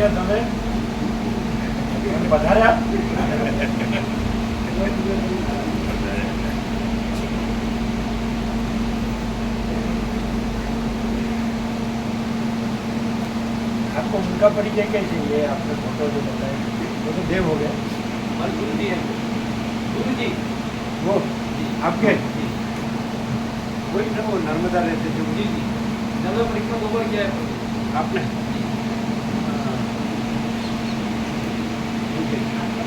છે તમે વધાર્યા आपको उनका परिचय कैसे ये आपने फोटो जो बताया वो तो देव हो गए हमारे गुरु जी हैं गुरु जी वो आपके वही ना वो नर्मदा रहते थे जी जी नर्मदा परिक्रमा 2 बार किया है आपने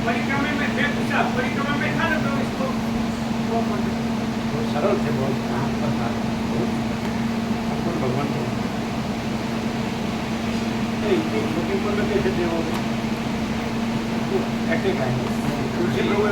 परिक्रमा में परिक्रमा में था ना तो इसको वो सरल थे बहुत भगवान को कैसे देव हो गए अटैक आएंगे तुलसी प्रभु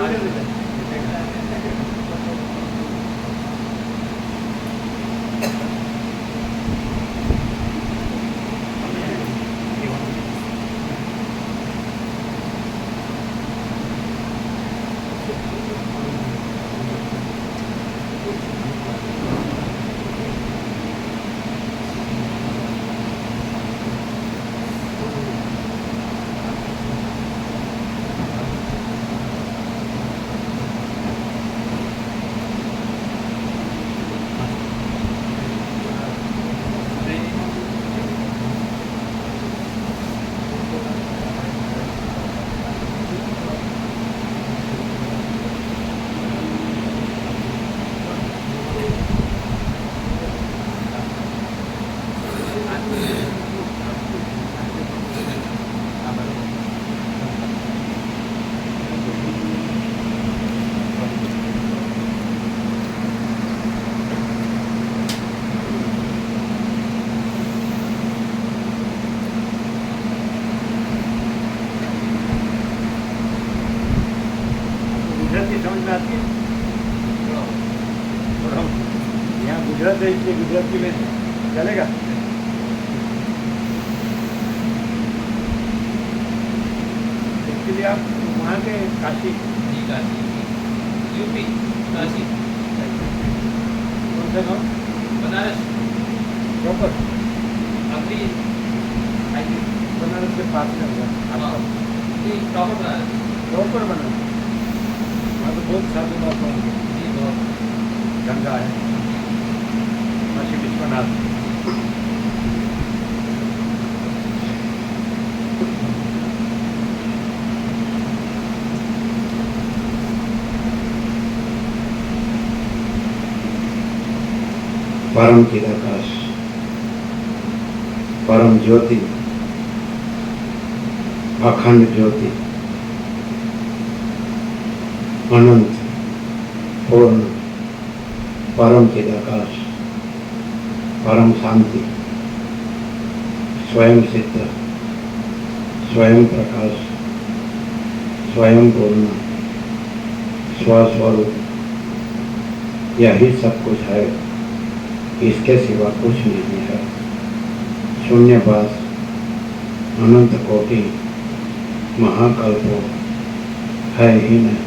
गुजराती समझ में आती है यहाँ गुजरात है इसलिए गुजराती में चलेगा एक्चुअली आप वहाँ के काशी जी काशी यूपी काशी कौन सा गाँव बनारस प्रॉपर अगली बनारस के पास में होगा हाँ आपका ये प्रॉपर बनारस प्रॉपर बनारस वहाँ तो बहुत साधु बात जी बहुत गंगा है काशी विश्वनाथ परम चिदाकाश परम ज्योति अखंड ज्योति अनंत पूर्ण परम चिदाकाश परम शांति स्वयं सिद्ध स्वयं प्रकाश स्वयं पूर्ण स्वस्वरूप यही सब कुछ है, इसके सिवा कुछ नहीं है। शून्यवास अनंत कोटि महाकल्पो है ही नहीं।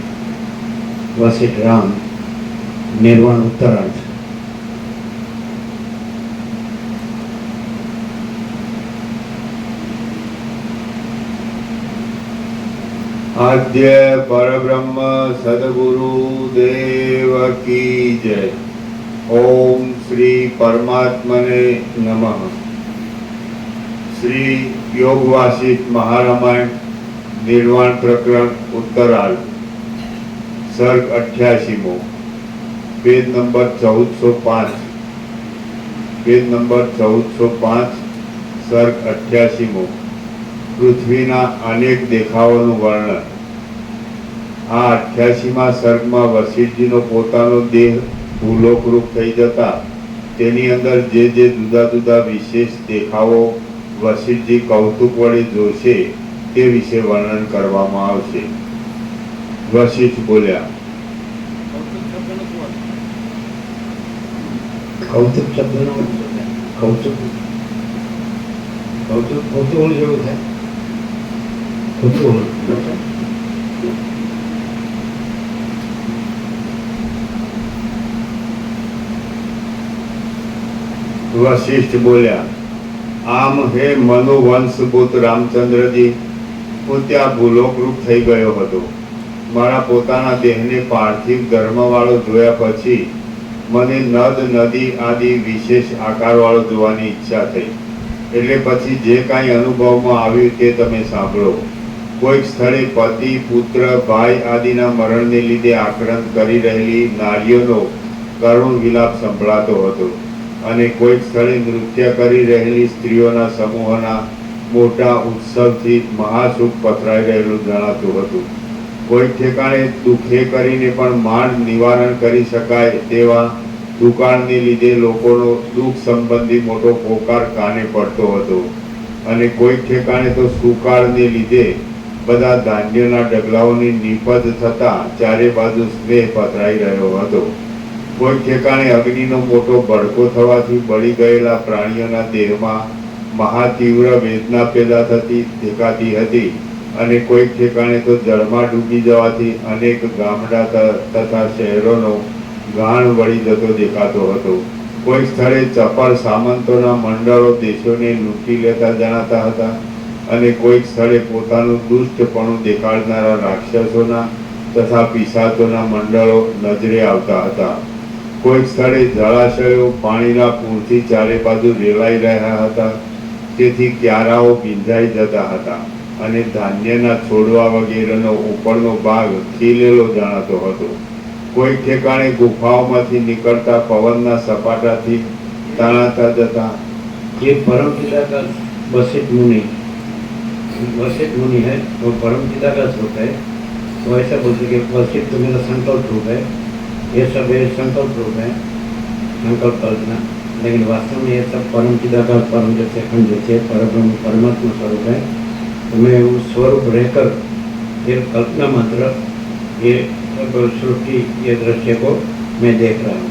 वशिष्ठ राम निर्वाण उत्तरार्थ। आद्य परब्रह्म सद्गुरु देव की जय। ओम श्री परमात्मने नमः। श्री योग वासिष्ठ महारामायण निर्वाण प्रकरण उत्तरार्ध सर्ग 88मो पेज नंबर 1405 पेज नंबर 1405 सर्ग 88मो પૃથ્વીના અનેક દેખાવોનું વર્ણન। આ 88મા સર્ગમાં વશિષ્ઠજીનો પોતાનો દેહ ભૂલોકરૂપ થઈ જતા તેની અંદર જે જે જુદા જુદા વિશેષ દેખાવો વશિષ્ઠજી કૌતુક વડે જોશે તે વિશે વર્ણન કરવામાં આવશે। વશિષ્ઠ બોલ્યા, કૌતુક શબ્દનો કૌતુક કૌતુક કૌતુક જેવું થાય કૌતુક વશિષ્ઠ બોલ્યા, આમ હે મનોવંશભૂત રામચંદ્રજી, હું ત્યાં ભૂલોકરૂપ થઈ ગયો હતો. મારા પોતાના દેહને પાર્થિવ ધર્મવાળો જોયા પછી મને નદ નદી આદિ વિશેષ આકારવાળો જોવાની ઈચ્છા થઈ. એટલે પછી જે કાંઈ અનુભવમાં આવ્યું તે તમે સાંભળો. કોઈક સ્થળે પતિ પુત્ર ભાઈ આદિના મરણને લીધે આક્રાંત કરી રહેલી નારીઓનો કરુણ વિલાપ સંભળાતો હતો અને કોઈક સ્થળે નૃત્ય કરી રહેલી સ્ત્રીઓના સમૂહના મોટા ઉત્સવથી મહાસુખ પથરાઈ રહેલું જણાતું હતું. કોઈક ઠેકાણે દુઃખે કરીને પણ માંડ નિવારણ કરી શકાય તેવા દુકાળને લીધે લોકોનો દુઃખ સંબંધી મોટો પોકાર કાને પડતો હતો અને કોઈક ઠેકાણે તો સુકાળને લીધે બધા ધાન્યના ડગલાઓની નિપજ થતા ચારે બાજુ સ્નેહ પથરાઈ રહ્યો હતો. કોઈ ઠેકાણે અગ્નિનો મોટો ભડકો થવાથી બળી ગયેલા પ્રાણીઓના દેહમાં મહાતીવ્ર વેદના પેદા થતી દેખાતી હતી અને કોઈક ઠેકાણે તો જળમાં ડૂબી જવાથી અનેક ગામડા તથા શહેરોનો ગાણ વળી જતો દેખાતો હતો. કોઈક સ્થળે ચપળ સામંતોના મંડળો દેશોને લૂંટી લેતા જણાતા હતા અને કોઈક સ્થળે પોતાનું દુષ્ટપણું દેખાડનારા રાક્ષસોના તથા પિશાચોના મંડળો નજરે આવતા હતા. કોઈક સ્થળે જળાશયો પાણીના પૂરથી ચારે બાજુ રેલાઈ રહ્યા હતા, તેથી ક્યારાઓ ભીંજાઈ જતા હતા અને ધાન્યના છોડવા વગેરેનો ઉપરનો ભાગ ખીલેલો જણાતો હતો. કોઈક ઠેકાણે ગુફાઓમાંથી નીકળતા પવનના સપાટાથી તણાતા જતા. ये परम पिता का वशिष्ठ मुनि है, वो परम पिता का स्वरूप है. वो ऐसा बोलते कि वशिष्ठ तो मेरा संकल्प रूप है, ये सब ये संकल्प रूप है, संकल्प कल्पना. लेकिन वास्तव में ये सब परम पिता का परम जैसे खंड जैसे परब्रह्म परमात्मा स्वरूप है. तो मैं उस स्वरूप रहकर ये कल्पना मात्र ये सब सृष्टि ये दृश्य को मैं देख रहा हूँ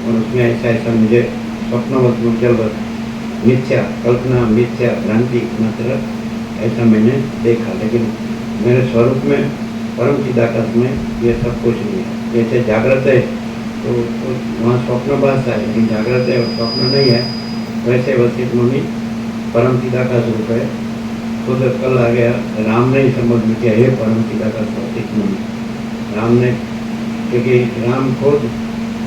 और उसमें ऐसा ऐसा मुझे स्वप्नवत मुझलवत मिथ्या कल्पना मिथ्या भ्रांति मात्र ऐसा मैंने देखा. लेकिन मेरे स्वरूप में परम चिदाकाश में ये सब कुछ नहीं है. जैसे जागृत है तो वहाँ स्वप्नभास है, लेकिन जागृत है और स्वप्न नहीं है. वैसे वशिष्ठ मुनि परम चिदाकाश रूप है. खुद कल आ गया राम ने ही समझ में किया, हे परम चिदाकाश वशिष्ठ मुनि. राम ने, क्योंकि राम खुद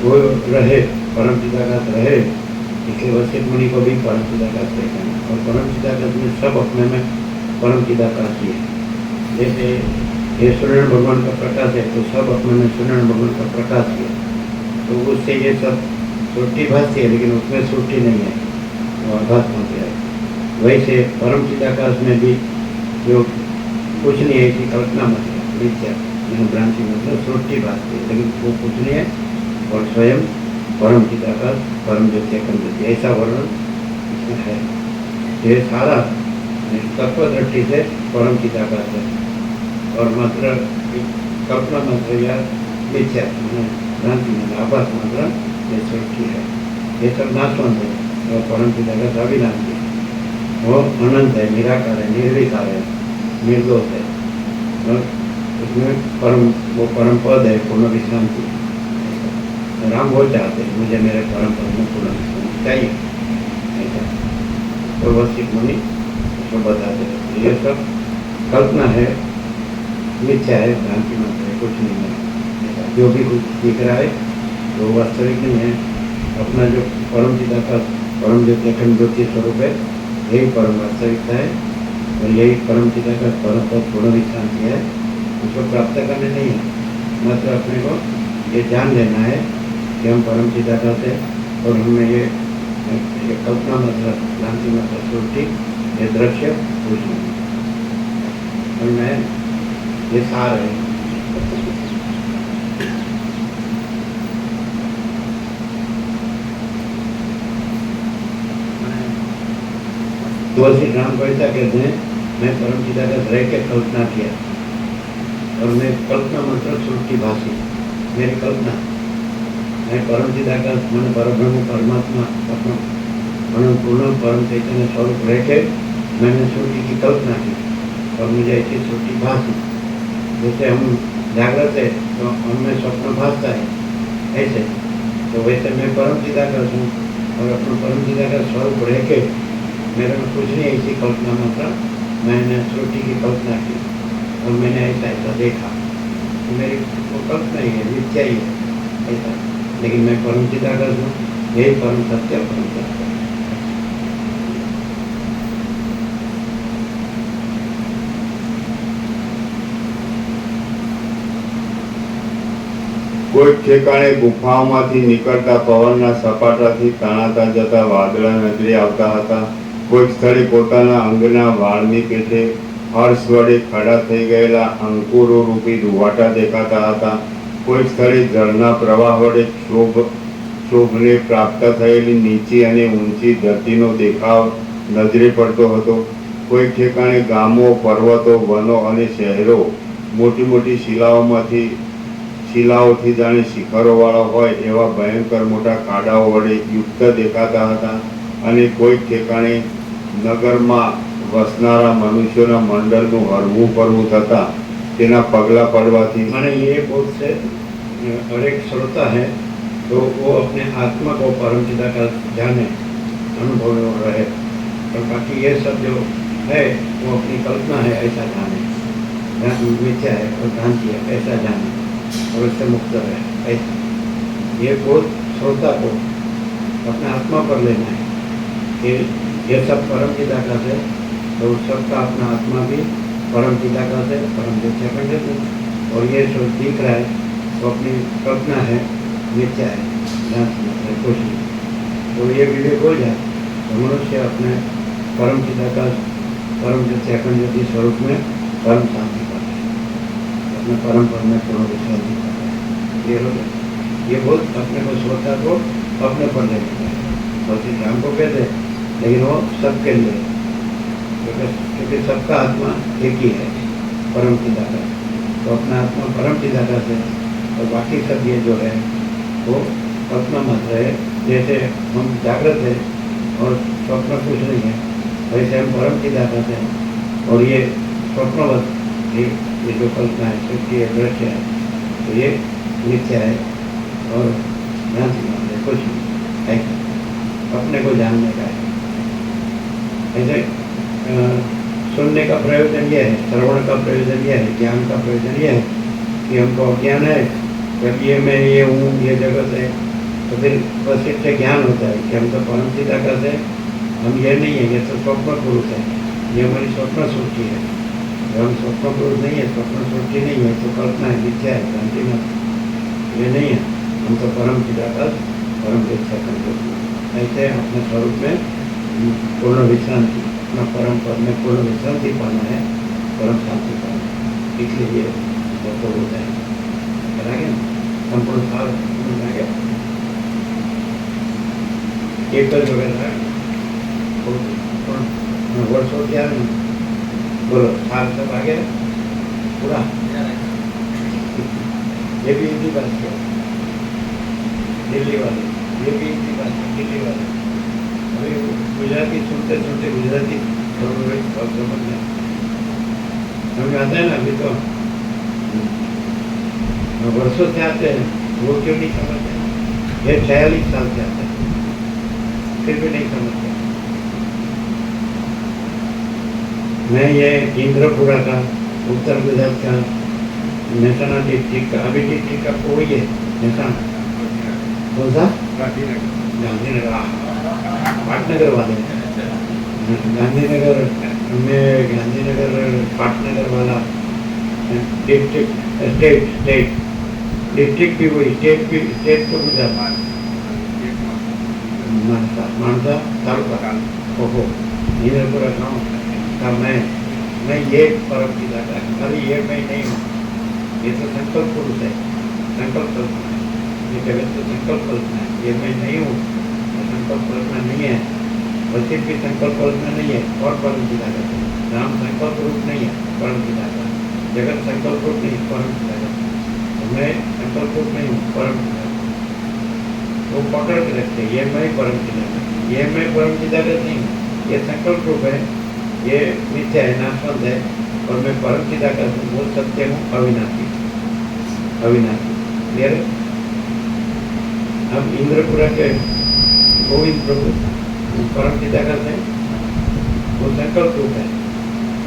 वो रहे परम चिदाकाश रहे, इसलिए वशिष्ठ मुनि को भी परम चिदाकाश देखा और परम चिदाकाश में सब अपने में परम चिदाकाश ही है. जैसे ये सूर्यनारायण भगवान का प्रकाश है तो सब अपने में सूर्यनारायण भगवान का प्रकाश है, तो उससे ये सब सृष्टि भासती है लेकिन उसमें सृष्टि नहीं है, वो आभास मात्र है. वैसे परम चिदाकाश में भी जो कुछ नहीं है ऐसी कल्पना मतलब मिथ्या भ्रांति मतलब सृष्टि भासती है, लेकिन वो कुछ नहीं है और स्वयं परम चिदाकाश परम ज्योति अखंड ज्योति ऐसा वर्णन इसमें है. ये सारा तत्व दृष्टि से परम चिदाकाश है और मात्र कल्पना मात्र या मिथ्या भ्रांति मतलब आभास मात्र ये सृष्टि है. ये सब नाशवंत है और परम चिदाकाश अविनाशी है. वो अनंत है, निराकार है, निर्विकार है, निर्दोष है और उसमें परम वो परम पद है पूर्ण विश्रांति. राम वो चाहते हैं मुझे मेरे परम पद में पूर्ण विश्रांति चाहिए ऐसा. तो वशिष्ठ मुनि उसको बताते हैं ये सब कल्पना है, मिथ्या है, भ्रांति मात्र है, कुछ नहीं है. जो भी कुछ दिख रहा है वो वास्तविक नहीं है. अपना जो परम चिदाकाश परम ज्योति अखंड ज्योति स्वरूप है यही परम वास्तविकता है और यही परम चिदाकाश परम पद पूर्ण विश्रांति है. उसको प्राप्त करने नहीं है, मात्र अपने को ये जान लेना है कि हम परम चिदाकाश है और हमें ये कल्पना मात्र भ्रांति मात्र सृष्टि ये दृश्य कुछ नहीं और मैं ये सार है. तुलसी राम को ऐसा कहते हैं मैं परम चिदाकाश रह के कल्पना किया और मैं कल्पना मात्र सृष्टि भाषी मेरी कल्पना. मैं परम चिदाकाश मन परब्रह्म परमात्मा अपना पूर्ण परम चैतन्य स्वरूप रह के मैंने सृष्टि की कल्पना की और मुझे ऐसी सृष्टि भाषी. जैसे हम जागृत है तो हमें स्वप्न भासता है ऐसे, तो वैसे मैं परम चिदाकाश हूँ और अपना परम चिदाकाश स्वरूप रह के मेरे में कुछ नहीं ऐसी कल्पना मात्र, मैंने सृष्टि की कल्पना की और मैंने ऐसा ऐसा देखा, तो मेरी वो कल्पना ही है, मिथ्या ही है ऐसा, लेकिन मैं परम चिदाकाश हूँ, यही परम सत्य परम सत्य। કોઈ ઠેકાણે ગુફાઓમાંથી નીકળતા પવનના સપાટાથી તણાતા જતા વાદળા નજરે આવતા હતા. કોઈક સ્થળે પોતાના અંગના વાળની પેટે હર્ષ વડે ખડા થઈ ગયેલા અંકુરો રૂપી રૂવાટા દેખાતા હતા. કોઈક સ્થળે જળના પ્રવાહ વડે શોભને પ્રાપ્ત થયેલી નીચી અને ઊંચી ધરતીનો દેખાવ નજરે પડતો હતો. કોઈક ઠેકાણે ગામો, પર્વતો, વનો અને શહેરો મોટી મોટી શિલાઓથી જાણે શિખરોવાળા હોય એવા ભયંકર મોટા ખાડાઓ વડે યુક્ત દેખાતા હતા. અને કોઈક ઠેકાણે નગરમાં વસનારા મનુષ્યોના મંડળનું હરવું ફરવું થતાં તેના પગલાં પડવાથી माने ये बोध से हर एक श्रोता है तो वो अपने आत्मा को परम चिदाकाश जाने, अनुभव में रहे, और बाकी ये सब जो है वो अपनी कल्पना है ऐसा जाने, मिथ्या है और भ्रांति है ऐसा जाने और उससे मुक्त रहे ऐसा। ये बोध श्रोता को अपने आत्मा पर लेना है कि ये सब परम चिदाकाश है, तो सबका अपना आत्मा भी परम चिदाकाश है, परम नित्याखंडित है, और ये जो दिख रहा है वो अपनी कल्पना है, मिथ्या है, कुछ नहीं। तो ये विवेक हो जाए तो मनुष्य अपने परम चिदाकाश, परम नित्याखंडित स्वरूप में परम शांति पाता है, अपने परम पद में पूर्ण विश्रांति पाता है। ये हो गया, ये बोध अपने को श्रोता को अपने पर ले लेता है, बल्कि राम को कहते हैं, लेकिन वो सबके लिए, क्योंकि सबका आत्मा एक ही है, परम चिदाकाश। तो अपना आत्मा परम चिदाकाश है, और बाकी सब ये जो है वो कल्पना मात्र है। जैसे हम जागृत है और स्वप्न कुछ नहीं है, वैसे हम परम चिदाकाश है, और ये स्वप्नवत ये जो कल्पना है, सृष्टि है, दृश्य है, तो ये मिथ्या है और भ्रांति मात्र है, कुछ नहीं ऐसा अपने को जानने का है। ऐसे सुनने का प्रयोजन यह है, श्रवण का प्रयोजन यह है, ज्ञान का प्रयोजन यह है कि हमको अज्ञान है, जब ये मैं ये हूँ, ये जगत है, तो फिर बस इससे ज्ञान होता है कि हम तो परम चिदाकाश है, हम ये नहीं है, ये तो स्वप्न पुरुष है, ये हमारी स्वप्न सृष्टि है। जब हम स्वप्न पुरुष नहीं है, स्वप्न सृष्टि नहीं है, तो कल्पना है, मिथ्या है, भ्रांति में ये नहीं है, हम तो परम चिदाकाश, परम नित्याखंडित ऐसे अपने स्वरूप में पूर्ण विश्रांति, अपना परम पद में पूर्ण विश्रांति पाना है, परम शांति पाना है, इसलिए तो हो जाए करेंगे संपूर्ण साल गया एक वगैरह वर्षों क्या बोलो साल सब आ गया पूरा। ये भी इसी बात किया दिल्ली वाले, ये भी इसी बात दिल्ली वाले, अभी गुजराती सुनते सुनते गुजराती समझ में हमें आता है ना। अभी तो वर्षों से आते हैं, वो क्यों नहीं समझते? ये 46 साल से आते हैं, फिर भी नहीं समझते। मैं ये इंद्रपुरा का, उत्तर गुजरात का, मेहसाना डिस्ट्रिक्ट का, अभी डिस्ट्रिक्ट का कोई है मेहसाना, कौन सा? गांधीनगर, पाटनगर वाले, गांधीनगर में, गांधीनगर पाटनगर वाला डिस्ट्रिक्ट, स्टेट डिस्ट्रिक्ट भी वही, स्टेट तो गुजरात, मानसा तालुका, ओहो इंद्रपुरा गाँव का मैं ये परम चिदाकाश, अरे ये मैं नहीं हूँ, ये तो संकल्प पुरुष है, संकल्प कल्पना है, ये जगत तो संकल्प कल्पना है, ये मैं नहीं हूँ, संकल्प कल्पना नहीं है, वैसे भी संकल्प कल्पना नहीं है, और परम चिदाकाश है। राम संकल्प रूप नहीं है, परम चिदाकाश, जगत संकल्प रूप नहीं है, परम चिदाकाश, तो मैं संकल्प रूप नहीं हूँ, परम चिदाकाश। वो पकड़ के रखते, ये मैं परम चिदाकाश, ये मैं परम चिदाकाश नहीं हूँ, ये संकल्प रूप है, ये मिथ्या है, नाशवंत है, और मैं परम चिदाकाश हूँ, वो सत्य हूँ, अविनाशी, अविनाशी। क्लियर? हम इंद्रपुरा के गोविंद प्रभु परम चिदाकाश है, वो संकल्प रूप है,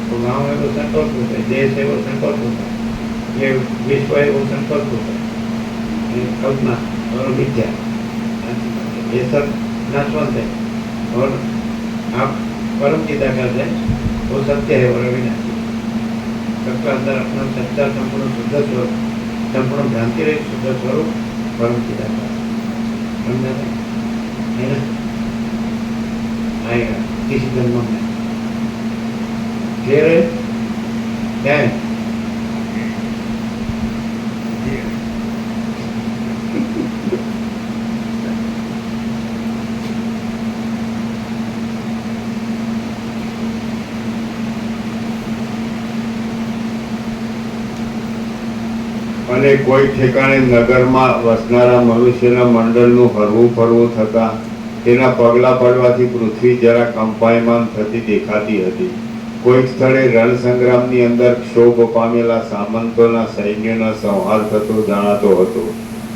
वो गाँव है वो संकल्प रूप है, देश है वो संकल्प रूप है, ये विश्व है वो संकल्प रूप है, ये कल्पना और मिथ्या, ये सब नाशवंत है। और आप परम चिदाकाश है वो सत्य है और अविनाशी, सबका अंदर अपना सच्चा संपूर्ण शुद्ध स्वरूप, संपूर्ण भ्रांति रहित शुद्ध स्वरूप परम चिदाकाश समझा है ना, आएगा किसी जन्म में। क्लियर है क्या है? અને કોઈ ઠેકાણે નગરમાં વસનારા મનુષ્યના મંડળનું હરવું ફરવું થતા તેના પગલા પડવાથી પૃથ્વી જરા કંપાયમાન થતી દેખાતી હતી. કોઈક સ્થળે રણસંગ્રામની અંદર ક્ષોભ પામેલા સામંતોના સૈન્યનો સંહાર થતો જણાતો હતો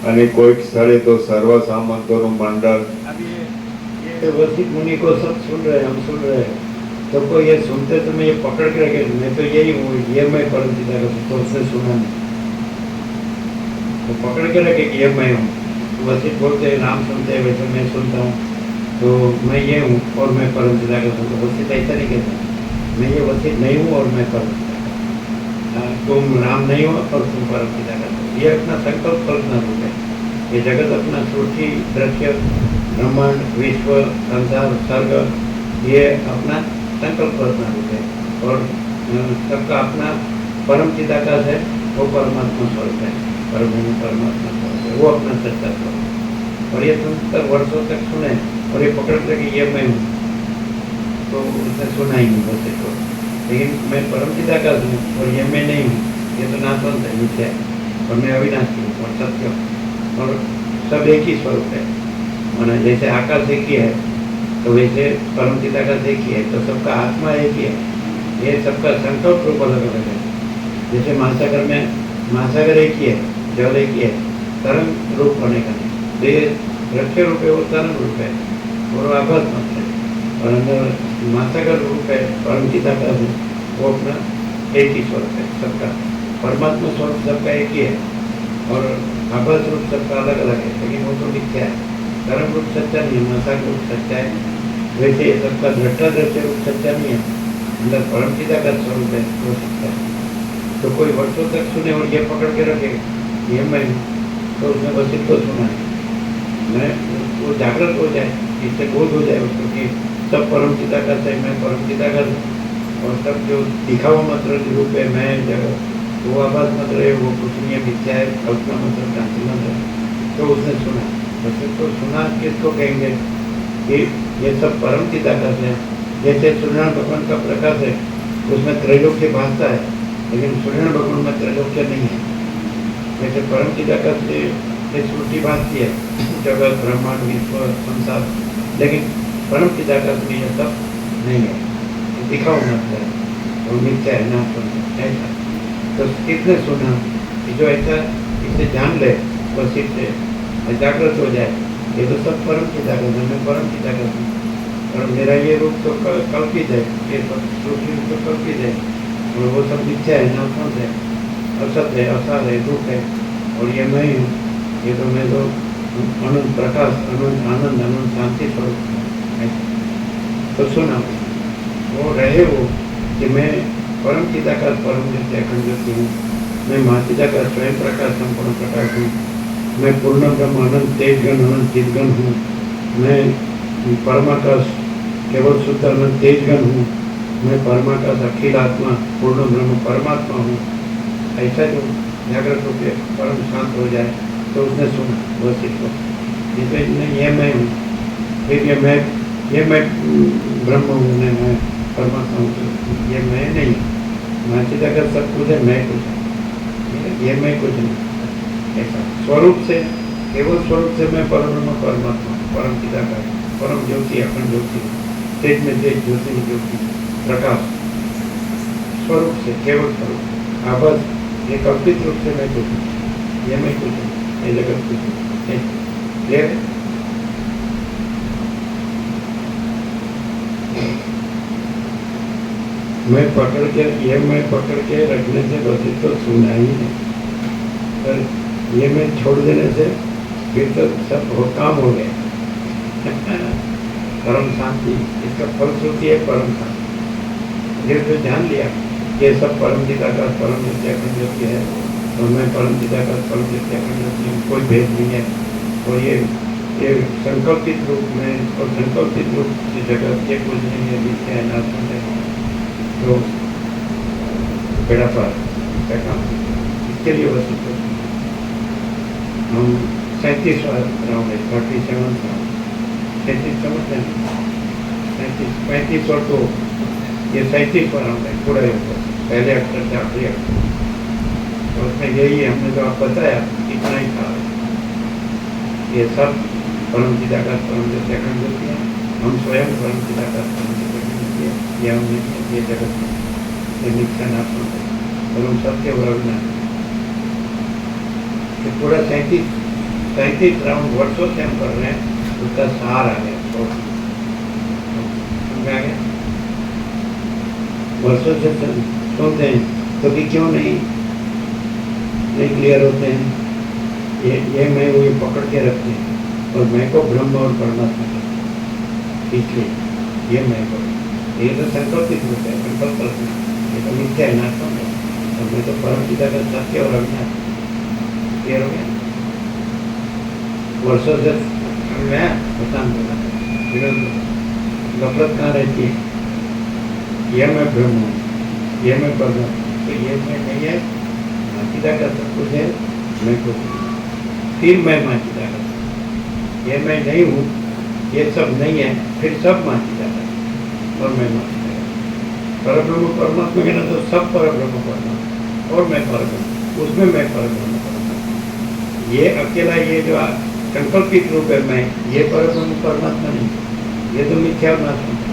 અને કોઈક સ્થળે તો સર્વ સામંતોનું મંડળ. अब तो वशिष्ठ मुनि को सब सुन रहे हैं, हम सुन रहे हैं, सबको ये सुनते समय ये पकड़ के रखे, मैं तो यही हूँ, ये मैं परम पिता का, तो उसने सुना नहीं, तो पकड़ के रखे कि ये मैं हूँ। तो वशिष्ठ बोलते हैं नाम सुनते हैं वैसे मैं सुनता हूँ, तो मैं ये हूँ और मैं परम पिता का हूँ। तो वशिष्ठ ऐसा नहीं कहता, मैं ये वशिष्ठ नहीं हूँ और मैं परम पिता का, तुम राम नहीं हो और तुम परम पिता का हो। ये अपना संकल्प कल्पना रूप है, ये जगत अपना सृष्टि दृश्य ब्रह्मांड विश्व संसार सर्ग ये अपना संकल्प कल्पना रूप है और सबका अपना परम चिदाकाश है, वो परमात्मा स्वरूप है, परब्रह्म परमात्मा स्वरूप है, वो अपना सच्चा स्वरूप है। और ये तुम तक वर्षों तक सुने और ये पकड़ के कि ये मैं हूँ, तो उसने सुना ही नहीं बच्चे को, लेकिन मैं परम चिदाकाश हूँ और ये मैं नहीं हूँ, ये तो नाशवंत है, मिथ्या है, और मैं अविनाशी हूँ और सत्य हूँ और सब एक ही स्वरूप है। माना जैसे आकाश एक ही है तो वैसे परम चिदाकाश एक ही है, तो सबका आत्मा एक ही है, ये सबका संकल्प रूप अलग अलग है। जैसे महासागर में महासागर एक ही है, जल एक ही है, तरंग रूप होने का नहीं, तो ये रक्षे रूप है वो तरंग रूप है और आभास मात्र है, और अंदर महासागर रूप है परम चिदाकाश है, वो अपना एक ही स्वरूप है सबका, परमात्मा स्वरूप सबका एक ही है और आभास रूप सबका अलग अलग है, लेकिन वो तो मिथ्या है। कर्म रूप सच्चा नहीं है, महासागर रूप सच्चा है, वैसे ये सबका दृष्टा दृश्य रूप सच्चा नहीं है, अंदर परम चिदाकाश स्वरूप है वो सच्चा है। तो कोई वर्षों तक सुने और ये पकड़ के रखे ये मैं हूँ, तो उसने वशिष्ठ को सुना है, मैं वो जागृत हो जाए, इससे बोध हो जाए उसको कि सब परम चिदाकाश है, मैं परम चिदाकाश हूँ, और सब जो दिखावा मात्र रूप है मैं जगत, वो आभास मात्र है, वो कुछ नहीं है, मिथ्या है, कल्पना मात्र भ्रांति मात्र है। तो उसने सुना, वशिष्ठ को सुना किसको कहेंगे कि ये सब परम चिदाकाश है। जैसे सूर्यनारायण भगवान का प्रकाश है उसमें त्रैलोक्य भासता है, लेकिन सूर्यनारायण भगवान में त्रैलोक्य नहीं है। जैसे परम चिदाकाश से सृष्टि भासती है, जगत ब्रह्मांड विश्व संसार, लेकिन परम चिदाकाश में यह सब नहीं है, दिखाओ मात्र है और मिथ्या है, नाश ऐसा। तो किसने सुना कि जो ऐसा इसे जान ले वशिष्ठ से जागृत हो जाए, ये तो सब परम चिदाकाश है, मैं परम चिदाकाश हूँ और मेरा ये रूप तो कल्पित है, ये सब रूप तो कल्पित है और वो सब मिथ्या है, नाशवंत है, असत है, असार है, दुख है, और ये मैं हूँ, ये तो मैं तो अनंत प्रकाश अनंत आनंद अनंत शांति स्वरूप है। तो सुना वो रहे वो कि मैं परम चिदाकाश परम ज्योति अखंड ज्योति हूँ, मैं महाचिदाकाश स्वयं प्रकाश संपूर्ण प्रकाश हूँ, मैं पूर्ण ब्रह्म अनंत तेजगण अनंत चिदगण हूँ, मैं परमाकाश केवल शुद्ध अनंत तेजगण हूँ, मैं परमाकाश अखिल आत्मा पूर्ण ब्रह्म परमात्मा हूँ। ऐसा जो जागृत होकर परम शांत हो जाए तो उसने सुना वशिष्ठ को, ये मैं हूँ, फिर ये मैं ब्रह्म हूँ, मैं परमात्मा हूँ, ये मैं नहीं, महाचिदाकाश सब कुछ है, मैं कुछ है, ये मैं कुछ नहीं। ऐसा स्वरूप से केवल स्वरूप से मैं परब्रह्म परमात्मा परम चिदाकाश परम ज्योति अखंड ज्योति तेज में तेज ज्योति में ज्योति प्रकाश स्वरूप से केवल स्वरूप आभास ये कल्पित रूप से मैं कुछ हूँ, ये मैं कुछ हूँ, ये जगत कुछ हूँ। क्लियर है? मैं पकड़ के रखने से बस तो सुना ही नहीं, पर ये मैं छोड़ देने से फिर तो सब काम हो गया। परम शांति, इसका फलश्रुति है परम शांति। ये तो जान लिया ये सब परम पिता का परम नित्याखंड ज्योति है और मैं परम पिता का परम नित्याखंड ज्योति हूँ, कोई भेद नहीं है। और ये संकल्पित रूप में और संकल्पित रूप से जगत ये कुछ नहीं है, नित्य है, नाशवंत है, तो बेड़ा पार का काम। इसके लिए वह हम 37 राउंड है, 37 समझते हैं, 35 और 2 ये 37 राउंड है पूरा ऊपर, पहले अक्षर से आखिरी अक्षर। तो उसमें यही है, हमने जो आप बताया इतना ही था। ये सब परम पिता का परम नित्याखंड ज्योति है, हम स्वयं परम पिता का परम नित्याखंड ज्योति है। ये हमने ये जगत में ये नित्य नाशवंत है और हम सबके अविनाशी। पूरा 37 राउंड वर्षों से हम कर रहे हैं, उसका सार आ गया, समझ आ गया। वर्षों से सुनते हैं तो भी क्यों नहीं क्लियर होते हैं। ये मैं वो पकड़ के रखते हैं और मैं को ब्रह्म और परमात्मा कहते हैं, इसलिए ये मैं को, ये तो संकल्पित रूप है, संकल्प रखना, ये तो मिथ्या है, नाशवंत है। और मैं तो परम पिता का सत्य और अविनाशी। क्लियर हो गया। वर्षों से नफरत कहाँ रहती है, यह मैं ब्रह्म हूँ, यह मैं परम, तो ये मैं नहीं है, माँ पिता का सब कुछ है, मैं कुछ नहीं, फिर मैं माँ पिता का, ये मैं नहीं हूँ, ये सब नहीं है, फिर सब माँ पिता का और मैं माँ पिता का। परब्रह्म परमात्मा कहना तो सब परब्रह्म परमात्मा और मैं परब्रह्म, उसमें मैं परब्रह्म परमात्मा। ये अकेला ये जो संकल्पित रूप है मैं, ये परब्रह्म परमात्मा नहीं, ये तो मिथ्या और नाशवंत है।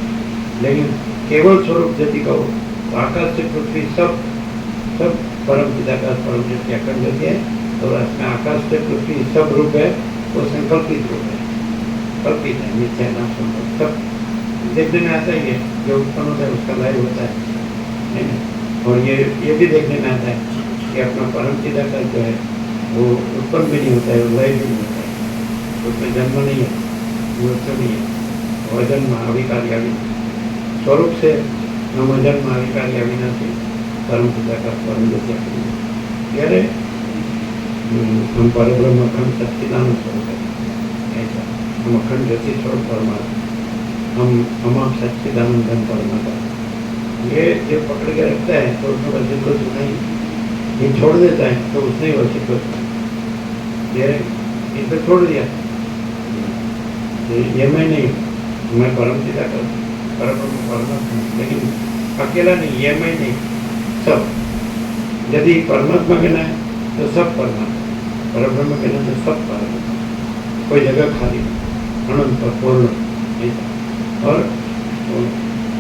लेकिन केवल स्वरूप यदि कहो तो आकाश से पृथ्वी सब परम पिता का परम नित्याखंड ज्योति है। और इसमें आकाश से पृथ्वी सब रूप है, वो संकल्पित रूप है, कल्पित है, मिथ्या नाशवंत है। सब देखने में आता ही है, जो उत्पन्न होता है उसका लय होता है ना। और ये भी देखने में आता है कि अपना परम पिता का जो है वो उत्पन्न भी नहीं होता है, लय भी नहीं होता है, उसमें जन्म नहीं है, मृत्यु नहीं है, अजन्म अविकारी अविनाशी स्वरूप से हम अजन्म अविकारी अविनाशी परम पिता का परम नित्याखंड कह रहे। हम परब्रह्म अखंड सच्चिदानंद स्वरूप है, ऐसा हम अखंड ज्योति स्वरूप परमात्मा, हम आप सच्चिदानंद परमात्मा। ये जो पकड़ के रखता है तो उसमें वसित को सुनाई, ये छोड़ देता है तो उसने वसित को सुनाई, इसे छोड़ दिया, ये मैं नहीं, मैं परम पिता का परब्रह्म परमात्मा, लेकिन अकेला नहीं, ये मैं नहीं, सब। यदि परमात्मा कहना है तो सब परमात्मा, परब्रह्म कहना तो सब परब्रह्म, कोई जगह खाली नहीं, अनंत और पूर्ण ऐसा। और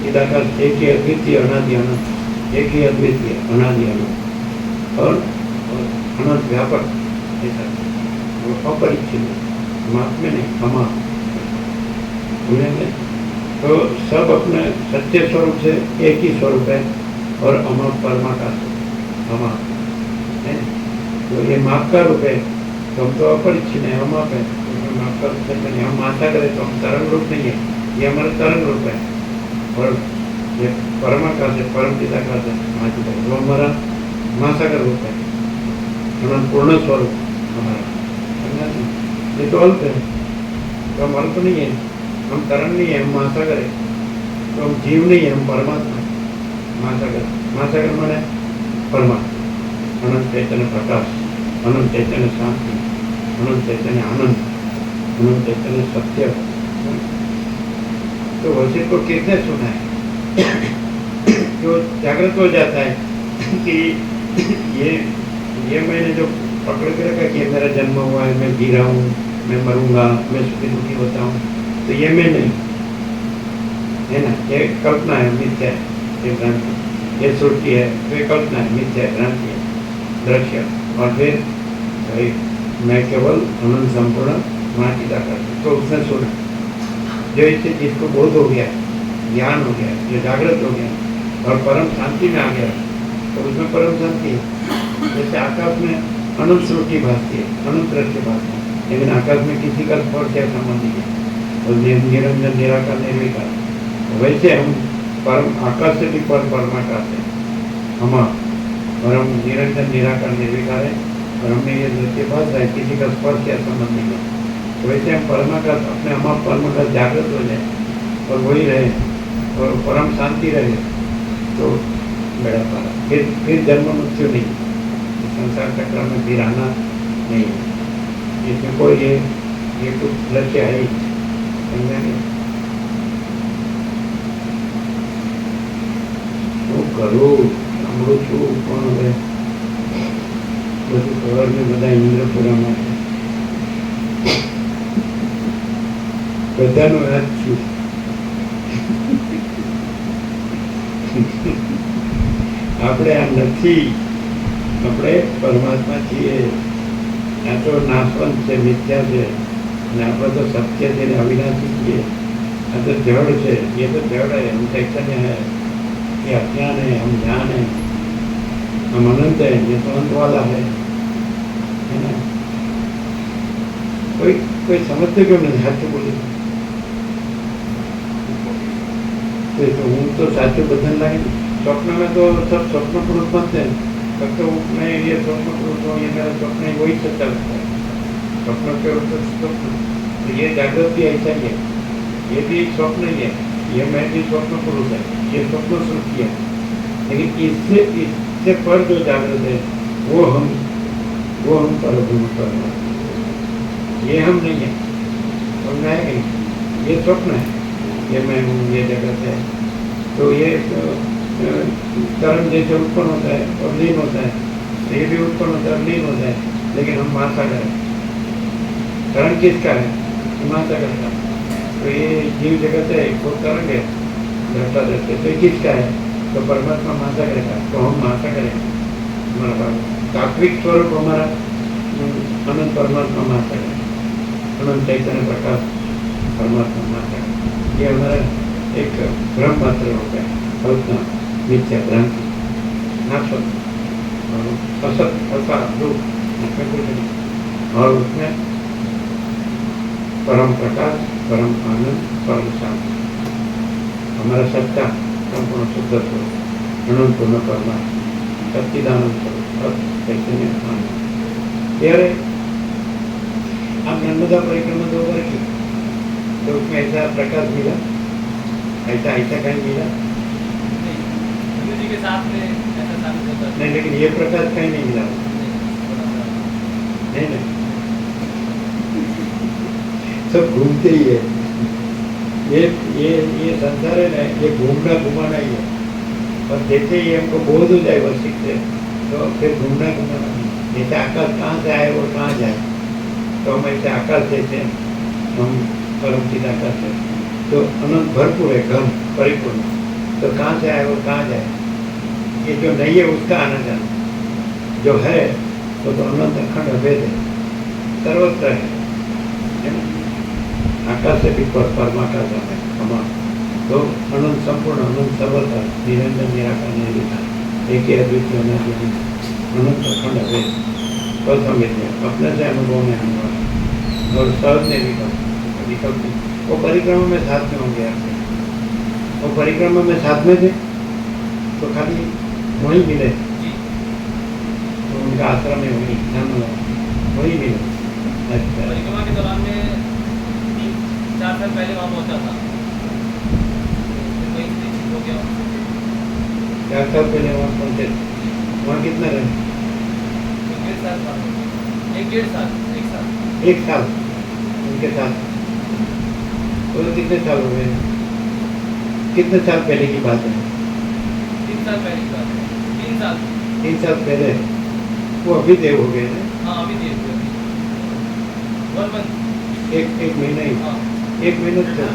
पिता का एक ही अद्वितीय अनादि अनंत, एक ही अद्वितीय अनादि अनंत और अनंत व्यापक ऐसा, वो अपरिच्छिन्न, माप में नहीं, अमाप। तो सब अपने सत्य स्वरूप से एक ही स्वरूप है और अमाप परमाकाश अमाप है। तो ये माप का रूप है, तो हम तो अपरिच्छिन्न है, अमाप है, तो माप का रूप है नहीं। हम आशा करें तो हम तरंग रूप नहीं है, ये हमारा तरंग रूप है। और ये परमाकाश है, परम पिता का है, माँ पिता का, वो हमारा मासा का रूप है, हमारा पूर्ण स्वरूप हमारा। ये तो अल्प है, तो हम अल्प नहीं है, हम तरंग नहीं है, हम महासागर है, तो हम जीव नहीं है, हम परमात्मा है। महासागर माने परमात्मा, अनंत चैतन्य प्रकाश, अनंत चैतन्य शांति, अनंत चैतन्य आनंद, अनंत चैतन्य सत्य। तो वसित को किसने सुना है? जो जागृत हो जाता है कि ये मैंने जो पकड़ के रखा कि मेरा जन्म हुआ है, मैं जी रहा हूँ, मैं मरूंगा, मैं सुखी दुखी होता हूँ, तो ये मैं नहीं है ना, ये कल्पना है, मिथ्या है, ये भ्रांति, ये सृष्टि है, तो ये कल्पना है, मिथ्या है, भ्रांति है, दृश्य। और फिर भाई मैं केवल अनंत संपूर्ण माँ पिता का, तो उसने सुना, जो इससे जिसको बोध हो गया, ज्ञान हो गया, जो जागृत हो गया, और परम शांति में आ गया तो उसमें परम शांति है। जैसे आकाश में अनंत श्रुति भासती है, अनंत दृश्य भासता है, लेकिन आकाश में किसी का स्पर्श या संबंध नहीं है, और निरंजन निराकार निर्विकार। वैसे हम परम आकाश से भी परमाकाश है, हम और हम निरंजन निराकार निर्विकार है, और हमें ये दृश्य भास रहा है, किसी का स्पर्श या संबंध नहीं है। तो वैसे हम परमाकाश अपने हम परमाकाश जागृत हो जाए और वही रहे और परम शांति रहे तो बेड़ा पारा, फिर जन्म मृत्यु नहीं, संसार चक्र में फिर आना नहीं है। इसमें कोई ये कुछ लक्ष्य है ही, समझेंगे। હું કરું સાંભળું છું પણ હવે બધું ખબર ને બધા ઇન્દ્રપુરામાં છે, બધાનો યાદ છું। આપણે આ નથી, આપણે પરમાત્મા છીએ। આ તો નાશવંત છે, મિથ્યા છે, અને આપણે તો સત્ય છે ને અવિનાશી છીએ। આ તો જड़ છે, ये तो जड़ है, हम चैतन्य है, ये अज्ञान है, हम ज्ञान है, हम अनंत है, ये तो अंत वाला है ना। कोई समझते क्यों नहीं? साचु बोले तो हूँ तो साचु बदन लगे। स्वप्न में तो सब स्वप्न पुरुष बनते हैं, तब तो मैं ये स्वप्न पुरुष हूँ, ये मेरा स्वप्न है, वही सच्चा लगता है। स्वप्न के स्वप्न तो ये जागृत भी ऐसा ही है, ये भी एक स्वप्न ही है, ये मैं भी स्वप्न पुरुष है, ये स्वप्न सृष्टि है। लेकिन इससे पर जो जागृत है वो हम परब्रह्म परमात्मा, ये हम नहीं है, समझा है कि ये स्वप्न है, ये मैं हूँ, ये जगत है। तो ये कर्म जैसे उत्पन्न होता है और लीन होता है, तो ये भी उत्पन्न होता है और लीन होता है, लेकिन हम महासागर है। कर्म किसका है? महासागर का। तो ये जीव जगत है, वो कर्म है, दृष्टा दृष्टि, तो किसका है? तो परमात्मा महासागर का, तो हम महासागर है। हमारा तात्विक स्वरूप हमारा अनंत परमात्मा महासागर, अनंत चैतन्य प्रकाश परमात्मा महासागर। ये हमारा एक भ्रम मात्र होता है, कल्पना, मिथ्या, भ्रांति, नाशवत और असत, असा, दुख, उसमें कुछ नहीं। और उसमें परम प्रकाश, परम आनंद, परम शांति, हमारा सच्चा संपूर्ण शुद्ध स्वरूप, अनंत पूर्ण परमात्मा, सच्चिदानंद स्वरूप और चैतन्य आनंद। यार आप नर्मदा परिक्रमा 2 बार की, तो उसमें ऐसा प्रकाश मिला, ऐसा कहीं मिला जी के साथ में ऐसा साबित होता है। नहीं, लेकिन ये प्रकाश कहीं नहीं मिला, नहीं सब घूमते ही है। ये संसार है ना, ये घूमना घुमाना ही है। और जैसे ही हमको बोध हो जाए वर्षिक से, तो फिर घूमना घुमाना नहीं। जैसे आकाश कहाँ से आए और कहाँ जाए, तो हम ऐसे आकाश जैसे हम परम चिद आकाश है, तो अनंत भरपूर है, घन परिपूर्ण, तो कहाँ से आए और कहाँ जाए। ये जो नहीं है उसका आना जाना, जो है तो अनंत अखंड अभेद है, सर्वत्र है ना। आकाश से भी परमाकाश है हमारा, तो अनंत संपूर्ण, अनंत सर्वत्र, निरंजन निराकार निर्विकार, एक ही अद्वितीय अनादि, अनंत अखंड अभेद, तो समझ अपने से अनुभव में आने वाला और सहज निर्विकार विकल्प। वो परिक्रमा में साथ में होंगे आपसे, वो परिक्रमा में साथ में थे तो खाली वहीं मिले, तो उनका आश्रम में वहीं मिले। अच्छा, परिक्रमा के दौरान में 3-4 साल पहले वहाँ पहुँचा था, फिर वहीं से ठीक हो गया। 4 साल पहले वहाँ पहुँचे, वहाँ कितना रहे? 1-1.5 साल बाद, 1 साल 1 साल उनके साथ। तो कितने साल हो गए? कितने साल पहले की बात है? 3 साल पहले की बात है। 3 साल पहले वो अभी देव हो गए हैं। हाँ, अभी देव हुए, 1 मंथ, एक महीना ही। हाँ 1 महीने से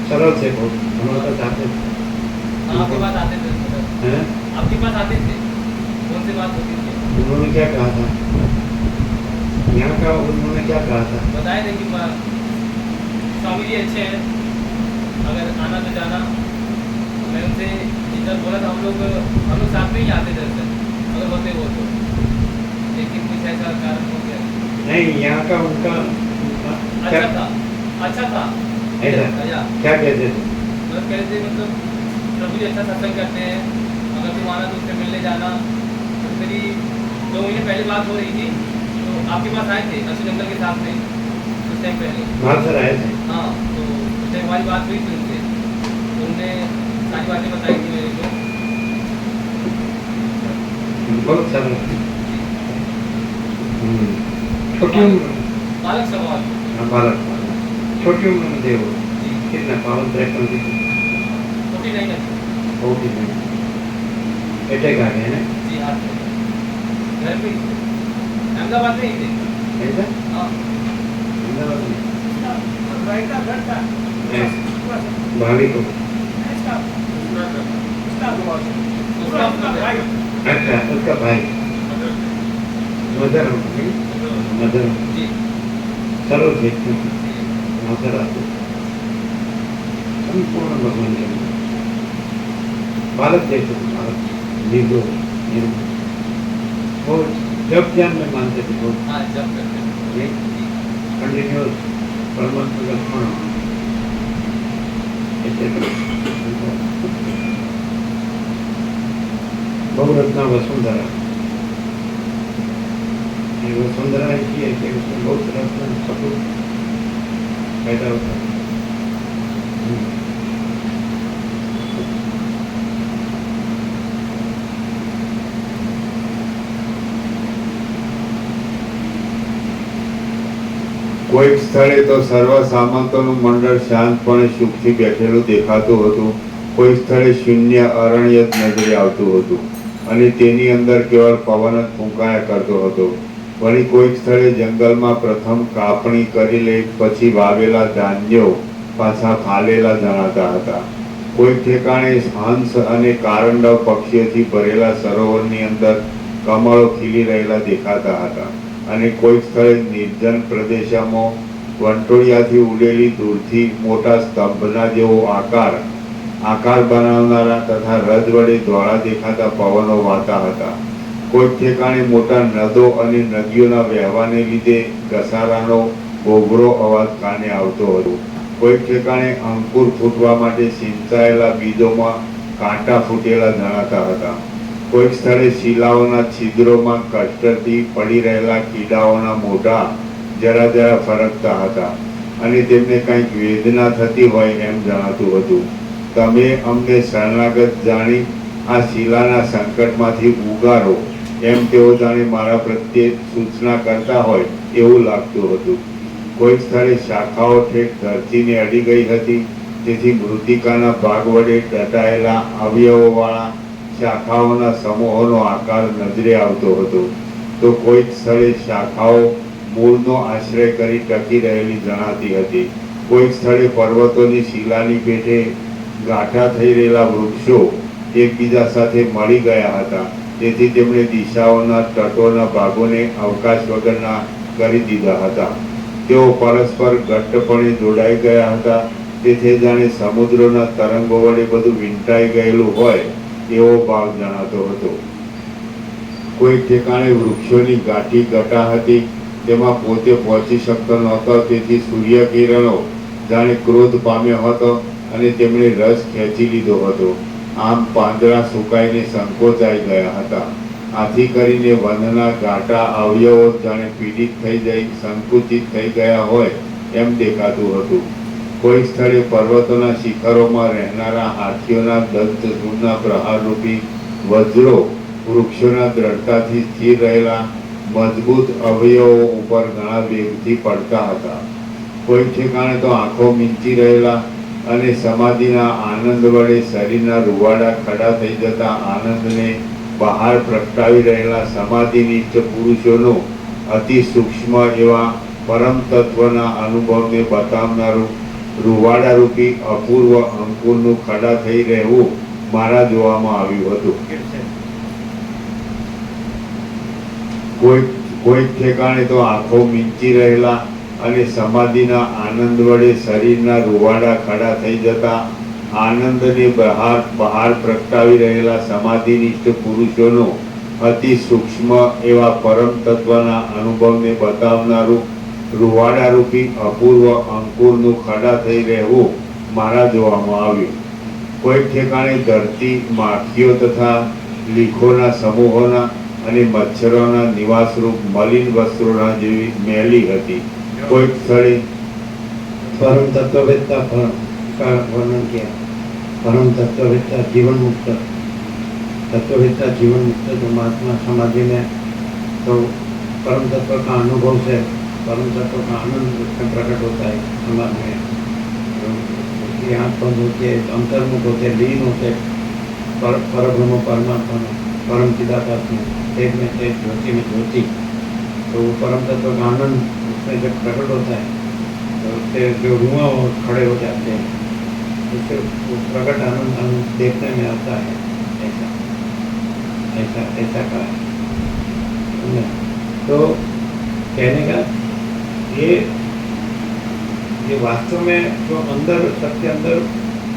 सरल से बहुत हमारे पास आते थे। हाँ, आपके पास आते थे, हैं? आपके पास आते थे, कौन से बात होती थी? उन्होंने क्या कहा था? यहाँ का उन्होंने क्या कहा था? बताए थे कि स्वामी जी अच्छे हैं, अगर आना तो जाना, मैं उनसे इधर बोला था हम लोग साथ में ही आते दरअसल अगर होते वो तो, लेकिन कुछ ऐसा कारण हो गया। नहीं, यहाँ का उनका अच्छा था ऐसा या क्या कहते थे? मतलब कहते मतलब प्रभु जी अच्छा सत्संग करते हैं, अगर तुम आना तो उससे मिलने जाना। तो मेरी 2 महीने पहले बात हो रही थी तो आपके पास आए थे अशोक अंकल के साथ में कुछ टाइम पहले। वहाँ से आए थे। हाँ, तो उस टाइम हमारी बात हुई थी उनसे, तो उन्होंने सारी बातें बताई थी मेरे को। बहुत सारा छोटी उम्र बालक सवाल बालक छोटी उम्र में थे वो। जी कितना 53 की थी? 49 है छोटी नहीं, अटैक आ गया ना? जी, हाथ में घर पे ही थे, अहमदाबाद में ही थे। ऐसा हाँ अहमदाबाद में राइट का घर था भाभी को। उसका उसका अपना भाई अच्छा, उसका भाई मदर मदर जी चलो देखते हैं। जी मदर आते संपूर्ण भगवान के बालक देखते थे, बालक निर्दोष वो जब ज्ञान में मानते थे वो हाँ जब करते हैं। जी कंटिन्यूस परमात्मा का स्मरण ऐसे बहुरत्ना वसुंधरा ये वसुंधरा ऐसी है कि उसमें बहुत रत्न सपूत पैदा होता है। કોઈક સ્થળે તો સર્વ સામંતોનું મંડળ શાંતપણે સુખથી બેઠેલું દેખાતું હતું, કોઈ સ્થળે શૂન્ય અરણ્ય જ નજરે આવતું હતું અને તેની અંદર કેવળ પવન જ ફૂંકાયા કરતો હતો. વળી કોઈક સ્થળે જંગલમાં પ્રથમ કાપણી કરી લઈ પછી વાવેલા ધાન્યો પાછા ફાલેલા જણાતા હતા. કોઈક ઠેકાણે હંસ અને કારંડવ પક્ષીઓથી ભરેલા સરોવરની અંદર કમળો ખીલી રહેલા દેખાતા હતા અને કોઈક સ્થળે નિર્જન પ્રદેશમાં વંટોળિયાથી ઉડેલી દૂરથી મોટા સ્તંભના જેવો આકાર બનાવનારા તથા રજ વડે ધોળા દેખાતા પવનો વાતા હતા. કોઈક ઠેકાણે મોટા નદો અને નદીઓના વહેવાને લીધે ઘસારાનો બોબરો અવાજ કાને આવતો હતો. કોઈક ઠેકાણે અંકુર ફૂટવા માટે સિંચાયેલા બીજોમાં કાંટા ફૂટેલા જણાતા હતા. કોઈક સ્થળે શિલાઓના છિદ્રોમાં કષ્ટથી પડી રહેલા કીડાઓના મોઢા જરા જરા ફરકતા હતા અને તેમને કંઈક વેદના થતી હોય એમ જણાતું હતું. તમે અમને શરણાગત જાણી આ શિલાના સંકટમાંથી ઉગારો એમ તેઓ જાણે મારા પ્રત્યે સૂચના કરતા હોય એવું લાગતું હતું. કોઈક સ્થળે શાખાઓ ઠેક ધરતીને અડી ગઈ હતી, તેથી મૃતિકાના ભાગ વડે દટાયેલા અવયવોવાળા શાખાઓના સમૂહોનો આકાર નજરે આવતો હતો. તો કોઈક સ્થળે શાખાઓ મૂળનો આશ્રય કરી ટકી રહેલી જણાતી હતી. કોઈક સ્થળે પર્વતોની શિલાની પેઠે ગાંઠા થઈ રહેલા વૃક્ષો એકબીજા સાથે મળી ગયા હતા, તેથી તેમણે દિશાઓના તટોના ભાગોને અવકાશ વગરના કરી દીધા હતા. તેઓ પરસ્પર ઘટ્ટપણે જોડાઈ ગયા હતા, તેથી જાણે સમુદ્રના તરંગો વડે બધું વીંટાઈ ગયેલું હોય એવો ભાવ જણાતો હતો. કોઈ ઠેકાણે વૃક્ષોની ગાંઠી ગટા હતી, તેમાં પોતે પહોંચી શકતો નહોતો, તેથી સૂર્યકિરણો જાણે ક્રોધ પામ્યો હતો અને તેમણે રસ ખેંચી લીધો હતો. આમ પાંદડા સુકાઈને સંકોચાઈ ગયા હતા. આથી કરીને વનના ગાંઠા અવયવો જાણે પીડિત થઈ જઈ સંકુચિત થઈ ગયા હોય એમ દેખાતું હતું. કોઈ સ્થળે પર્વતોના શિખરોમાં રહેનારા હાથીઓના દંતસૂળના પ્રહારરૂપી વજ્રો વૃક્ષોના દ્રઢતાથી સ્થિર રહેલા મજબૂત અવયવો ઉપર ઘણા વેગથી પડતા હતા. કોઈ ઠેકાણે તો આંખો મીંચી રહેલા અને સમાધિના આનંદ વડે શરીરના રૂવાડા ખડા થઈ જતા આનંદને બહાર પ્રગટાવી રહેલા સમાધિનિષ્ઠ પુરુષોનો અતિ સૂક્ષ્મ એવા પરમ તત્વના અનુભવને બતાવનારું રૂવાડારૂપી અપૂર્વ અંકુરનું ખડા થઈ રહેવું મારા જોવામાં આવ્યું હતું. કોઈક ઠેકાણે તો આંખો મીંચી રહેલા અને સમાધિના આનંદ વડે શરીરના રૂવાડા ખડા થઈ જતા આનંદને બહાર પ્રગટાવી રહેલા સમાધિનિષ્ઠ પુરુષોનો અતિ સૂક્ષ્મ એવા પરમ તત્વના અનુભવને બતાવનારું રૂવાડારૂપી અપૂર્વ અંકુરનું ખડા થઈ રહેવું મારા જોવામાં આવ્યું. કોઈ ઠેકાણે ધરતી માખીઓ તથા લીખોના સમૂહોના અને મચ્છરોના નિવાસરૂપ મલિન વસ્ત્રોના જેવી મેલી હતી. કોઈક સ્થળે परम तत्ववेत्ता का वर्णन किया. परम तत्ववेत्ता जीवन मुक्त, तत्ववेत्ता जीवन मुक्त जो महात्मा समाधि में, तो परम तत्व का अनुभव से परम तत्व का आनंद उसमें प्रकट होता है समाज में. उसकी आँख बंद होती है, अंतर्मुख होते, लीन होते पर ब्रह्म परमात्मा में, परम चिदाकाश में, तेज में तेज, ज्योति में ज्योति. तो वो परम तत्व का आनंद उसमें जब प्रकट होता है तो उससे जो रुआ खड़े हो जाते हैं, उससे वो प्रकट आनंद देखने में आता है. ऐसा ऐसा ऐसा का है. तो कहने का ये वास्तव में जो अंदर सबके अंदर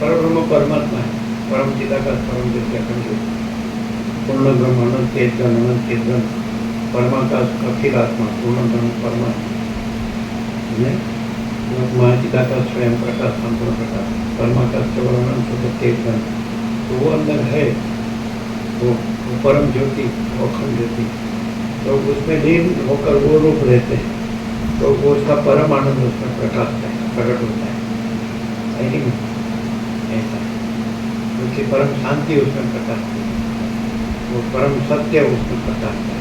परब्रह्म परमात्मा है, परम चिदाकाश, परम ज्योति, अखंड ज्योति, पूर्ण ब्रह्म, अनंत चेतन, अनंत चेतन, परमाकाश, अखिल आत्मा, पूर्ण ब्रह्म परमात्मा, महाचिदाकाश, स्वयं प्रकाश, संपूर्ण प्रकाश, परमाकाश, केवल अनंत चेतन. तो वो अंदर है, वो परम ज्योति, वो अखंड ज्योति. तो उसमें लीन होकर वो रूप रहते हैं, तो वो उसका परम आनंद उसमें प्रकाश है, प्रकट होता है कि नहीं? ऐसा उसकी परम शांति उसमें प्रकाश है, वो परम सत्य उसमें प्रकाश है,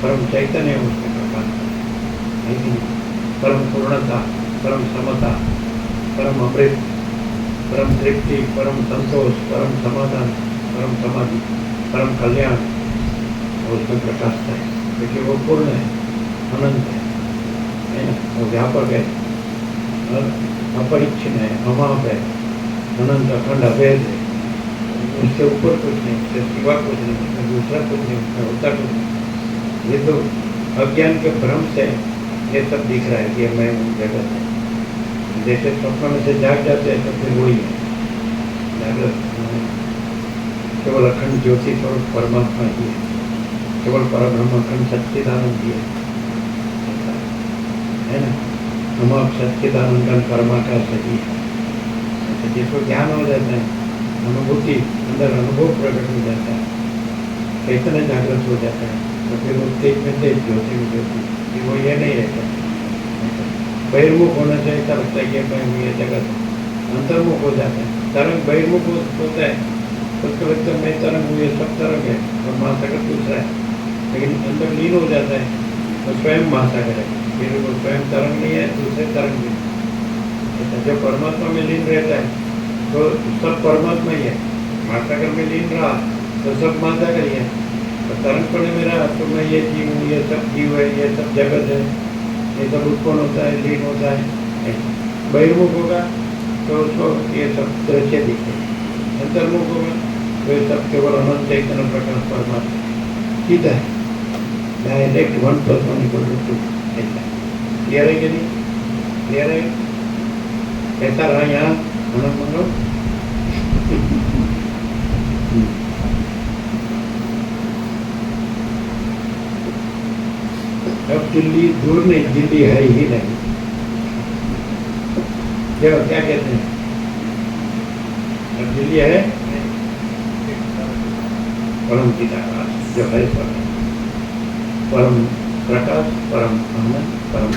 परम चैतन्य उसमें प्रकाश है कि नहीं? परम पूर्णता, परम समता, परम अमृत, परम तृप्ति, परम संतोष, परम समाधान, परम समाधि, परम कल्याण उसमें प्रकाशता है, क्योंकि वो पूर्ण है, अनंत है ना? वो व्यापक है और अपरिच्छिन्न है, अमाप है, अनंत अखंड अभेद है. उसके ऊपर कुछ नहीं, उसके सिवा कुछ नहीं, उसमें दूसरा कुछ नहीं, उसमें होता कुछ नहीं. ये तो अज्ञान के भ्रम से ये सब दिख रहा है कि मैं हूँ, जगत है. जैसे स्वप्न में से जाग जाते हैं तो फिर वही है जागृत. केवल अखंड ज्योति स्वरूप परमात्मा ही है, केवल परब्रह्म अखंड सच्चिदानंद ही है ना? हम आप सच्चिदानंद परमाकाश सही है. जिसको ज्ञान हो जाता है, अनुभूति अंदर अनुभव प्रकट हो जाता है, चैतन्य जागृत हो जाता है, तो फिर वो तेज में तेज, ज्योति में ज्योति, वो ये नहीं रहता. बहिर्मुख होना से ऐसा लगता है कि मैं हूँ ये जगत. अंतर्मुख हो जाता है, तरंग बहिर्मुख होता है, उसको लगता है मैं तरंग हूँ, ये सब तरंग है और महासागर दूसरा है. लेकिन अंदर लीन हो जाता है तो स्वयं महासागर है, फिर वो स्वयं तरंग नहीं है, दूसरे तरंग नहीं. जब परमात्मा में लीन रहता है तो सब परमात्मा ही है. महासागर में लीन रहा तो सब महासागर ही है. तो तरंग पड़े में रहा तो मैं ये जीव हूँ, ये सब जीव है, ये सब जगत है, ये सब उत्पन्न होता है, लीन होता है. बहिर्मुख होगा तो उसको ये सब दृश्य दिखे. अंतर्मुख होगा तो ये सब केवल अनंत चैतन्य प्रकाश परमात्मा सीधा है, डायरेक्ट 1+1=2. ऐसा क्लियर है कि नहीं? क्लियर है? कैसा रहा यहाँ आनंद मंगल? अब दिल्ली दूर नहीं, दिल्ली है ही नहीं. क्या कहते हैं? अब दिल्ली है परम चिदाकाश जो है, परम प्रकाश, परम आनंद, परम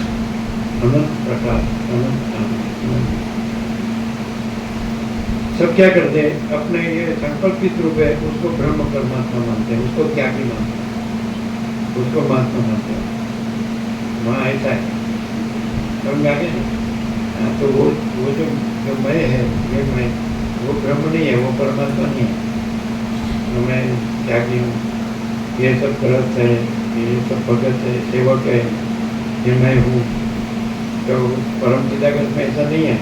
अनंत प्रकाश, अनंत आनंद. सब क्या करते हैं? अपने ये संकल्पित रूप है उसको ब्रह्म परमात्मा मानते हैं, उसको त्यागी मानते हैं, उसको महात्मा मानते हैं. वहाँ ऐसा है, समझ आ गया? तो वो जो मैं है, ये मैं, वो ब्रह्म नहीं है, वो परमात्मा नहीं है. तो मैं त्यागी हूँ, ये सब ग्रस्त है, ये सब भगत है, सेवक है, ये मैं हूँ. तो परम चिदाकाश में ऐसा नहीं है,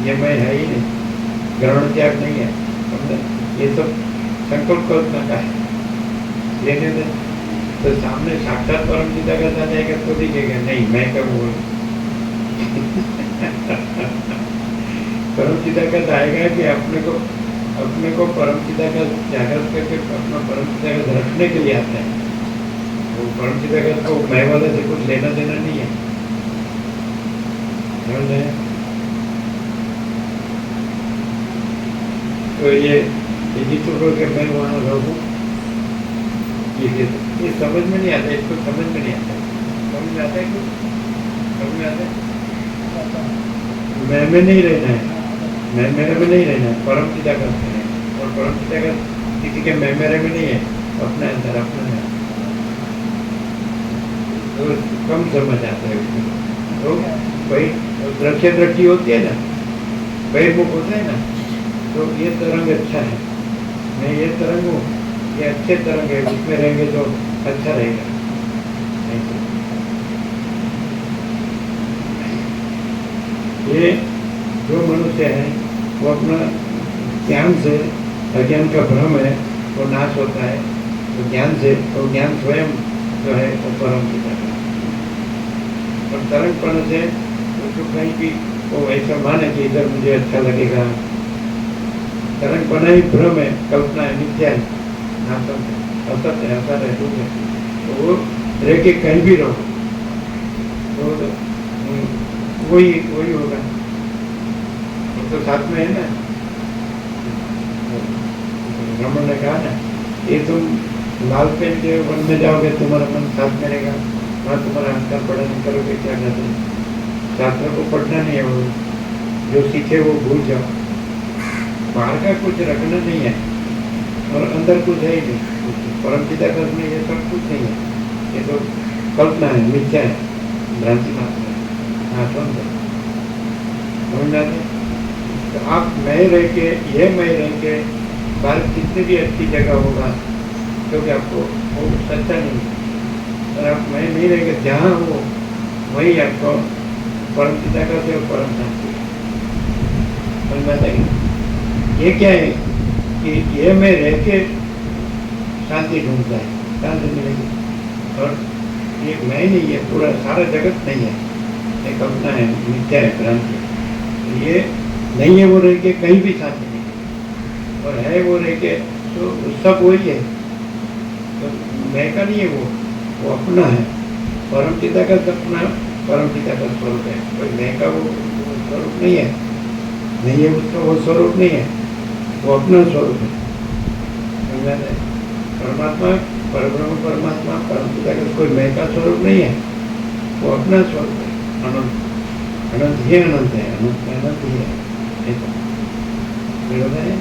ये मैं है ही नहीं, ग्रहण त्याग नहीं है. ये सब संकल्प कल्पना का है. लेने दें तो सामने साक्षात परम चिदाकाश आ जाएगा तो दिखेगा नहीं मैं कब हूँ. परम चिदाकाश आएगा कि अपने को परम चिदाकाश जागृत करके अपना परम चिदाकाश रखने के लिए आता है। वो परम चिदाकाश को मैं वाले से कुछ लेना देना नहीं है। समझ रहे हैं? तो ये जिसको के मैं वहाँ रहूँ, ये समझ में नहीं आता, इसको समझ में नहीं आता। समझ में आता है कुछ? समझ में आता है? मैं में नहीं रहना है, मैं मेरे में नहीं रहना है, परम चिदाकाश में है। और परम चिदाकाश किसी के मैं मेरे में नहीं है, अपने अंदर अपने है। तो कम समझ आता है उसमें। तो भाई दृश्य दृष्टि होती है ना, बहिर्मुख होता है ना, तो ये तरंग अच्छा है, मैं ये तरंग हूँ, ये अच्छे तरंग है, इसमें रहेंगे तो अच्छा रहेगा। ये जो मनुष्य है वो अपना ज्ञान से, अज्ञान का भ्रम है वो नाश होता है, तो ज्ञान से, तो ज्ञान स्वयं जो है वो परम पिता है। और तरंगपन से उसको कहीं भी वो ऐसा माने कि इधर मुझे अच्छा लगेगा, तरंगपना ही भ्रम है, कल्पना है, मिथ्या है, नाशम है, असत्य है, असर है, दुख है। तो वो रह के कहीं भी रहो तो वही होगा। तो साथ में है ना, ब्राह्मण ने कहा ना, ये तुम लाल पेन के वन में जाओगे, तुम्हारा मन साथ में रहेगा, वहाँ तुम्हारा अंतर पढ़ाई करोगे, क्या करते शास्त्र को पढ़ना नहीं है, वो जो सीखे वो भूल जाओ। बाहर का कुछ रखना नहीं है और अंदर कुछ है ही नहीं। परम चिदाकाश में ये सब कुछ नहीं है, ये तो कल्पना है, मिथ्या है, भ्रांति मात्र है, नाशवंत है। समझ जाते? तो आप मैं रह के, ये मैं रह के बाहर कितनी भी अच्छी जगह होगा, क्योंकि आपको वो सच्चा नहीं है। और आप मैं नहीं रह के जहाँ हो वही आपको परम चिदाकाश से परम शांति। समझ में आता है? ये क्या है कि ये मैं रह के शांति ढूंढता है, शांति मिलेगी। और ये मैं नहीं है, पूरा सारा जगत नहीं है, एक कल्पना है, मिथ्या है, भ्रांति है। ये नहीं है वो रह के कहीं भी शांति नहीं है, और है वो रह के तो सब वही है। तो मैं का नहीं है वो अपना है। परम चिदाकाश अपना परम चिदाकाश स्वरूप है, कोई मैं का वो स्वरूप नहीं है, नहीं है उसका वो स्वरूप नहीं है, वो अपना स्वरूप है। समझ है? परमात्मा, परब्रह्म परमात्मा, परम चिदाकाश कोई मैं का स्वरूप नहीं है, वो अपना स्वरूप है। अनंत, अनंत ही अनंत है, अनंत अनंत ही है। ऐसा है?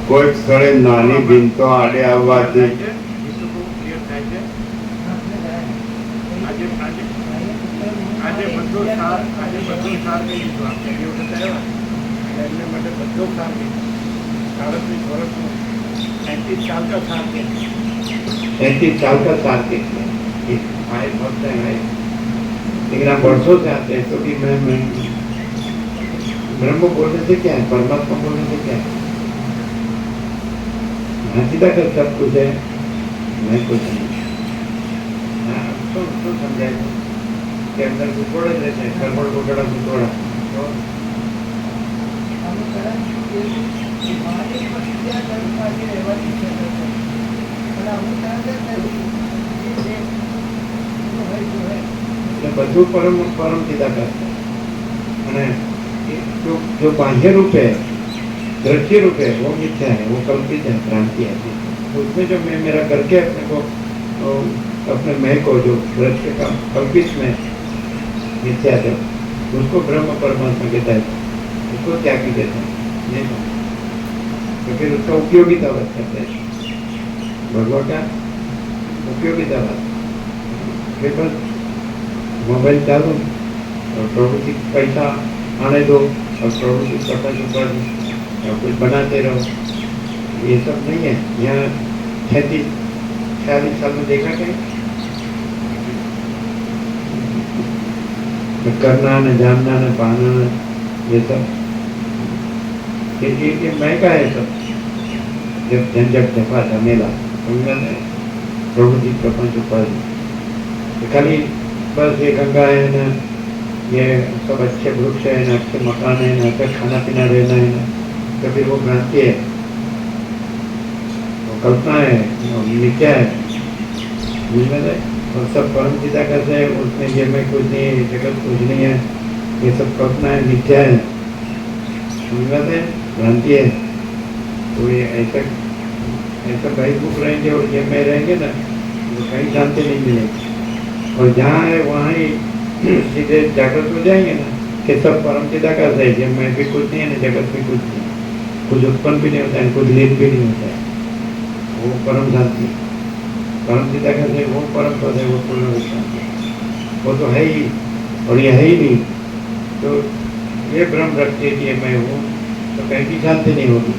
કોઈ સ્થળે નાની ભીંતો આડે આવવાથી આજે બધો સાર કરી દીધો આપણે જે વખત આવ્યા એટલે એમને માટે બધો સાર કરી 37 વર્ષનું 35 साल का सार के 35 साल का सार के आए भक्त हैं, लेकिन आप वर्षों से आते हैं, तो भी मैं ब्रह्म बोलने से क्या है, परमात्मा बोलने से क्या है? चिदाकाश सब कुछ है, मैं कुछ नहीं। तो समझाए के अंदर कुछ थोड़े रहते हैं, कर्मण को थोड़ा कुछ थोड़ा બધું પરમ चिदाकाश है। અને जो बाह्य रूप है, दृश्य रूप है, वो मिथ्या है, वो कल्पित है, भ्रांति है। उसमें जो मैं मेरा करके अपने को, अपने मैं को जो दृश्य का कल्पित में मिथ्या है, उसको ब्रह्म परमात्मा कहता है, उसको त्यागी देता है, नहीं तो फिर उसका उपयोगिता बात करते हैं, भगवान का उपयोगिता बात। फिर बस मोबाइल चालू और प्रवृत्ति पैसा आने दो और प्रवृत्ति करता चुका और कुछ बनाते रहो, ये सब नहीं है। यहाँ 36-46 साल में देखा कहीं करना न जानना न पाना न ये सब, ये मैं का है सब, जब झंझट झपा झमेला, समझा है। प्रभुजी प्रपंच पर खाली बस ये गंगा है ना, ये सब अच्छे वृक्ष है ना, अच्छे मकान है ना, अच्छा खाना पीना रहना है ना, तो फिर वो भ्रांति है, वो कल्पना है, वो मिथ्या है। समझ में आए? और सब परम पिता का है, उसमें ये मैं कुछ नहीं है, जगत कुछ नहीं है, ये सब कल्पना है, मिथ्या है। समझ में आए? भ्रांति है। तो ये ऐसा बहिर्मुख रहेंगे और ये में रहेंगे ना, तो कहीं शांति नहीं मिलेगी। और जहाँ है वहाँ ही सीधे जागृत हो जाएंगे ना कि सब परम पिता का है, ये मैं भी कुछ नहीं है ना, जगत भी कुछ नहीं, कुछ उत्पन्न भी नहीं होता है, कुछ लीन भी नहीं होता है। वो परम शांति, परम पिता का है, वो परम पद है, वो पूर्ण शांति, वो तो है ही। और ये है ही नहीं, तो ये भ्रम रखते कि ये मैं हूँ, तो कहीं की शांति नहीं होगी।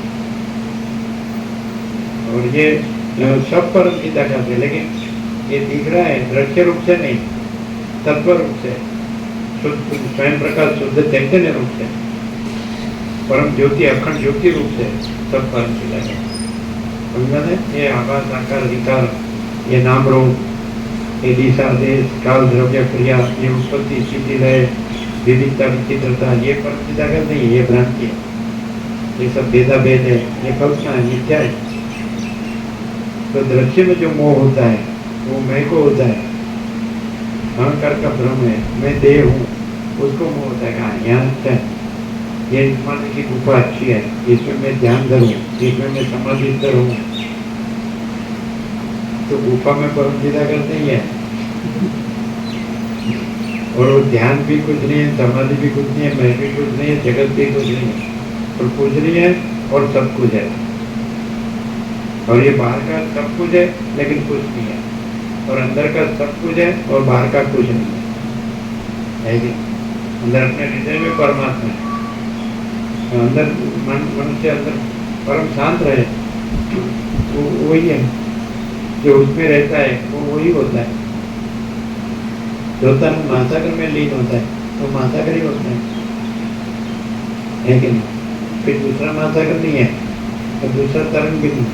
और ये सब परम पिता का है, लेकिन ये दिख रहा है दृश्य रूप से नहीं, तत्व रूप से, शुद्ध स्वयं प्रकाश, शुद्ध चैतन्य रूप से, परम ज्योति, अखंड ज्योति रूप से सब परम पिता है। समझा है? ये आवाज, आकार, विकार, ये नाम रूप, ये दिशा, देश, काल, द्रव्य, क्रिया, ये उत्पत्ति, स्थिति, लय, विविधता, विचित्रता, ये परम पिता का नहीं, ये भ्रांति है, ये सब भेदा भेद है, ये कल्पना है, मिथ्या है। तो दृश्य में जो मोह होता है वो मैं को होता है, अहंकार का भ्रम है, मैं देह हूँ, उसको मोह होता है। कहाँ? यहाँ अच्छा है, ये मान की गुफा अच्छी है, इसमें मैं ध्यान धरूँ, इसमें मैं समाधि करूँ, तो गुफा में परम पिता करते ही है। और वो ध्यान भी कुछ नहीं है, समाधि भी कुछ नहीं है, मैं भी कुछ नहीं है, जगत भी कुछ नहीं है, और कुछ नहीं है और सब कुछ है। और ये बाहर का सब कुछ है लेकिन कुछ नहीं है, और अंदर का सब कुछ है और बाहर का कुछ नहीं है कि अंदर अपने हृदय में परमात्मा है, तो अंदर मन से अंदर परम शांत रहे, वो वही है जो उसमें रहता है, वो वही होता है। जो तन महासागर में लीन होता है तो महासागर ही होता है कि नहीं? फिर दूसरा महासागर नहीं है, तो दूसरा तरंग भी नहीं,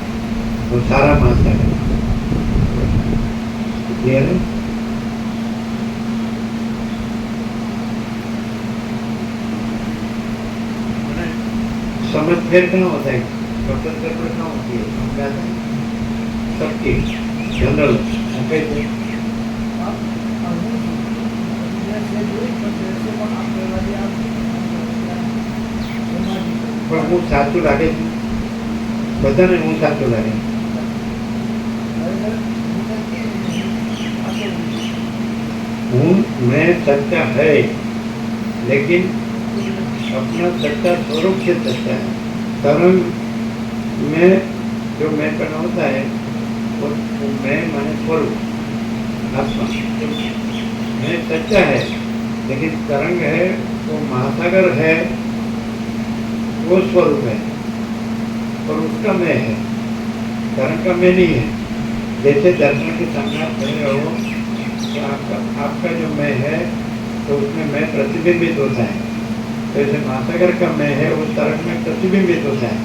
वो सारा महासागर क्लियर है। समझ फेर कहाँ होता है, कपट गड़बड़ कहाँ होती है, समझाते हैं सबकी जनरल कैसे પણ હું સાચું લાગે છે બધાને, હું સાચું લાગે हूँ, मैं सच्चा है, लेकिन अपना सच्चा स्वरूप से सच्चा है। तरंग में जो मैं पैदा होता है वो मैं माने स्वरूप आत्मा, मैं सच्चा है, लेकिन तरंग है वो महासागर है, वो स्वरूप है और उसका मैं है, तरंग का मैं नहीं है। जैसे दर्शन के सामने आप कह रहे हो तो आपका जो मैं है तो उसमें मैं प्रतिबिंबित होता है, तो जैसे महासागर का मैं है उस तरंग में प्रतिबिंबित होता है,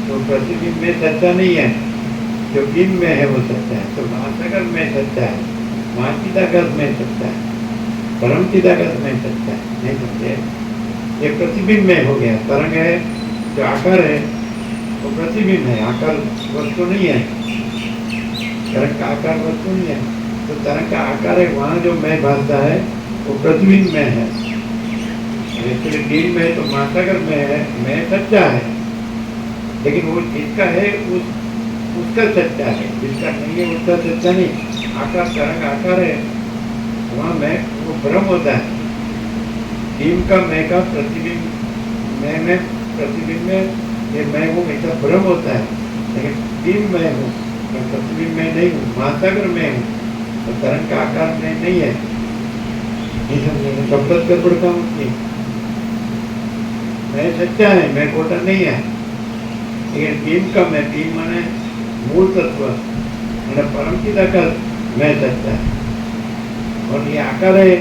तो प्रतिबिंब में सच्चा नहीं है, जो बिंब में है वो सच्चा है। तो महासागर में सच्चा है, महाचिदागत में सच्चा है, परम चिदागत में सच्चा है, नहीं समझे? ये प्रतिबिंब में हो गया। तरंग है जो आकार है वो प्रतिबिंब है, आकार वस्तु नहीं है, तरंग का आकार वस्तु नहीं है, तो तरंग का आकार है, वहाँ जो मैं भासता है वो प्रतिबिंब में है। इसलिए बिंब में तो महासागर में है, मैं सच्चा है, लेकिन वो जिसका है उसका सच्चा है, जिसका नहीं है उसका सच्चा नहीं। आकार तरंग आकार है, वहाँ मैं वो भ्रम होता है। बिंब का मैं का प्रतिबिंब, मैं प्रतिबिंब में ये मैं हूँ ऐसा भ्रम होता है, लेकिन बिंब मैं हूँ, मैं प्रतिबिंब में नहीं हूँ, महासागर में हूँ, तो तरंग का आकार में नहीं है। नहीं समझेंगे, शब्द गड़बड़ का होती, मैं सच्चा है, मैं खोटा नहीं है, लेकिन बिंब का मैं, बिंब माने मूल तत्व, मैंने परम चिदाकार मैं सच्चा है, और ये आकार है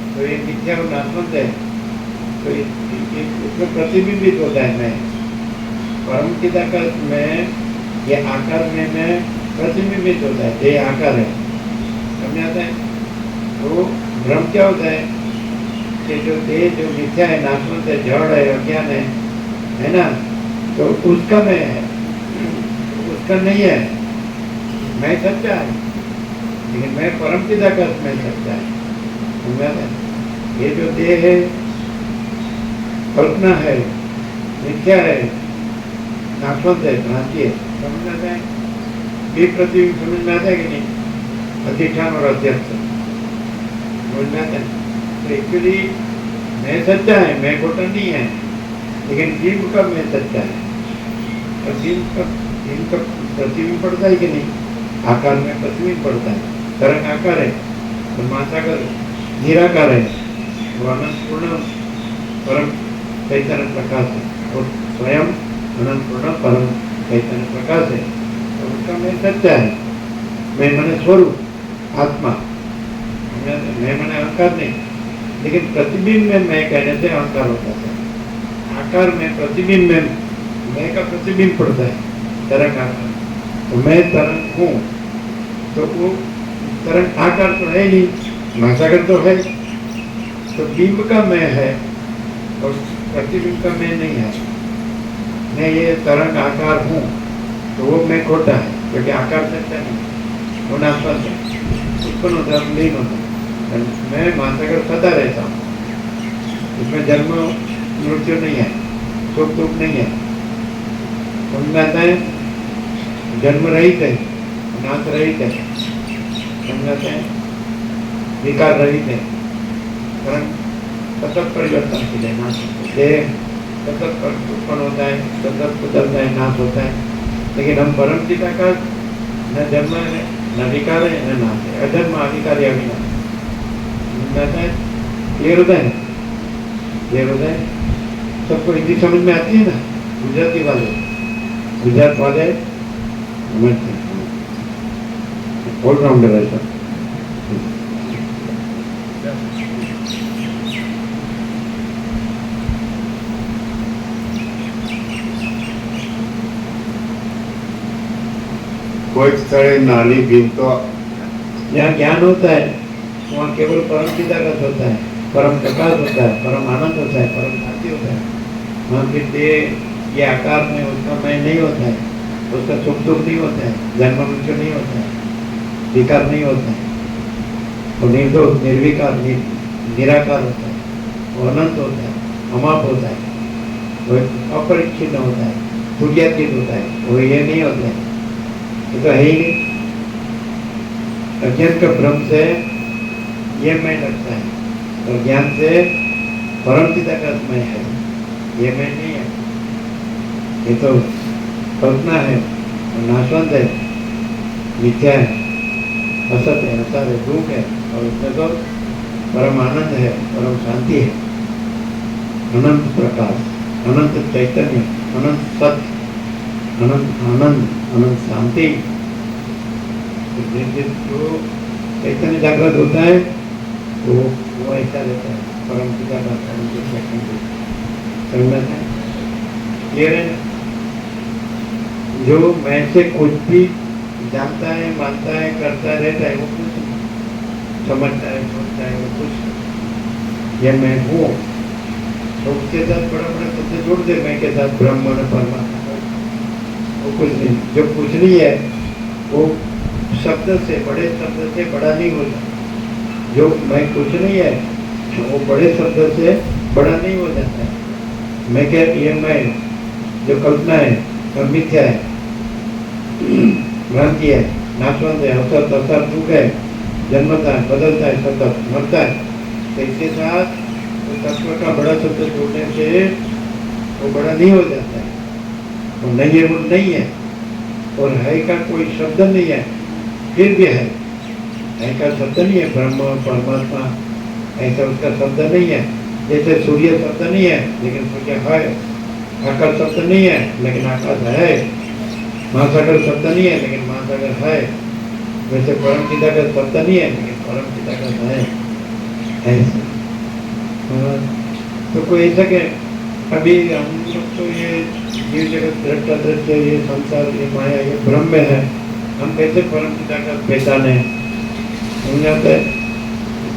तो ये मिथ्या को नाशवंत है, तो इसमें प्रतिबिंबित होता है मैं, परम चिदाकार में, ये आकार में मैं प्रतिबिंबित होता है, देह आकार है, समझ आता है। तो भ्रम क्या होता है कि जो देह जो मिथ्या है, नाशवंत है, जड़ है, अज्ञान है ना, तो उसका मैं है, उसका नहीं है, मैं सच्चा है, लेकिन मैं परम पिता का मैं सच्चा है, समझ आता है। ये जो देह है कल्पना है, मिथ्या है, नाशवंत है, भ्रांति है, समझ आता है। ये प्रतिबिंब समझ में आता है कि नहीं? अधिष्ठान और अध्यक्ष समझ में आता है। तो एक्चुअली मैं सच्चा है, मैं खोटा नहीं है, लेकिन बिंब का मैं सच्चा है। और बिंब का प्रतिबिंब पड़ता है कि नहीं? आकार में प्रतिबिंब पड़ता है, तरंग आकार है, तो महासागर निराकार है, वो अनंतपूर्ण परम चैतन्य प्रकाश है, और स्वयं अनंतपूर्ण परम चैतन्य प्रकाश है, तो उसका मैं सच्चा है। मैं मैंने स्वरूप आत्मा, मैं मैंने अहंकार नहीं, लेकिन प्रतिबिंब में मैं कहने से अहंकार होता है। आकार में प्रतिबिंब में मैं का प्रतिबिंब पड़ता है, तरंग आकार, तो मैं तरंग हूँ, तो वो तरंग आकार तो है नहीं, महासागर तो है, तो बिंब का मैं है और प्रतिबिंब का मैं नहीं है। मैं ये तरंग आकार हूँ, तो वो मैं खोटा है, क्योंकि आकार सच्चा नहीं, वो नाशवंत है, उत्पन्न होता है, नहीं होता। मैं महासागर सदा रहता हूँ, इसमें जन्म मृत्यु नहीं है, सुख दुख नहीं है, समझ में आता है। जन्म रहित है, नाश रहित है, समझ आता है, विकार रहित है, सतत परिवर्तनशील है, नाश देह सतत उत्पन्न होता है, सतत बदलता है, नाश होता है, लेकिन हम परम पिता का न जन्म है, न विकार है, न नाश है, अजन्म अधिकारी अविनाश है। ये हृदय सबको हिंदी समझ में आती है ना, गुजराती वाले, गुजरात वाले ऑलराउंडर है सब। कोई स्थळे नानी भिंतो जहाँ ज्ञान होता है वहाँ केवल परम पिता का होता है, परम प्रकाश होता है, परम आनंद होता है, परम शांति होता है। वहाँ फिर देह ये आकार में उसका मैं नहीं होता है, उसका सुख दुख नहीं होता है, जन्म मृत्यु नहीं होता है, विकार नहीं होता है, वो निर्दोष निर्विकार निराकार होता है, वो अनंत होता है, अमाप होता है, वो अपरिच्छिन्न होता है, तुर्यातीत होता है, वो ये नहीं होता है, ये तो है ही नहीं। अज्ञान का भ्रम से ये मैं लगता है, और ज्ञान से परम पिता का मैं है, ये मैं नहीं है, ये तो कल्पना है, नाशवंत है, मिथ्या है, असत है, असर है, दुख है, और उसमें तो परम आनंद है, परम शांति है, अनंत प्रकाश, अनंत चैतन्य, अनंत सत्य, अनंत आनंद, अनंत शांति। जो चैतन्य जागृत होता है तो वो ऐसा रहता है, परम पिता का समझना है, क्लियर है ना। जो मैं से कुछ भी जानता है, मानता है, करता रहता है, वो कुछ समझता है, सोचता है, वो कुछ ये मैं हूँ, तो उसके साथ बड़ा बड़ा शब्द जोड़ दे, मैं के साथ ब्रह्म और परमात्मा, वो कुछ नहीं। जो कुछ नहीं है वो शब्द से, बड़े शब्द से बड़ा नहीं होता। जो मैं कुछ नहीं है वो बड़े शब्द से बड़ा नहीं हो जाता है। मैं क्या, ये मैं जो कल्पना है और मिथ्या है, भ्रांति है, नाशवंत है, असत असर दुख है, जन्मता है, बदलता है, सतत मरता है, तो इसके साथ तो तत्व का बड़ा शब्द जोड़ने से वो बड़ा नहीं हो जाता है। वो नहीं है, वो नहीं है, और है का कोई शब्द नहीं है, फिर भी है का शब्द नहीं है। ब्रह्म परमात्मा ऐसा उसका शब्द नहीं है, जैसे सूर्य शब्द नहीं है लेकिन सूर्य है, आकाश शब्द नहीं है लेकिन आकाश है, महासागर शब्द नहीं है लेकिन महासागर है, वैसे परम पिता का शब्द नहीं है लेकिन परम पिता का है, ऐसा। तो कोई ऐसा के अभी हम लोग तो ये जीव जगत दृष्टा दृश्य, ये संसार, ये माया, ये ब्रह्म है, हम कैसे परम पिता का पहचाने? समझाते हैं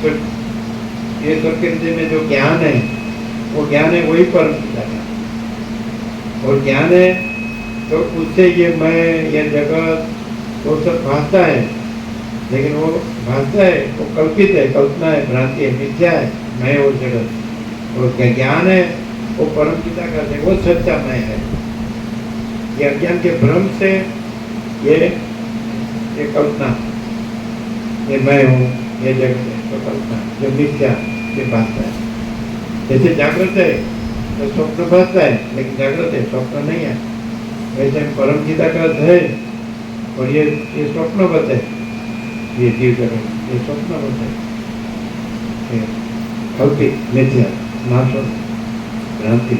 तो ये सबके हृदय में जो ज्ञान है, वो ज्ञान है वही परम पिता का। और ज्ञान है तो उससे ये मैं, ये जगत, वो सब भासता है, लेकिन वो भासता है, वो कल्पित है, कल्पना है, भ्रांति है, मिथ्या है मैं और जगत। और क्या ज्ञान है वो परम पिता का है, वो सच्चा मैं है। ये अज्ञान के भ्रम से ये कल्पना, ये मैं हूँ, ये जगत है, तो कल्पना जो मिथ्या, ये भासता है। जैसे जागृत है तो स्वप्न भासता है, लेकिन जागृत है, स्वप्न नहीं है। वैसे परम पिता का है और ये स्वप्न बत है, ये जीव जगत ये स्वप्न बत है, कल्पित, मिथ्या, नाशो, भ्रांति।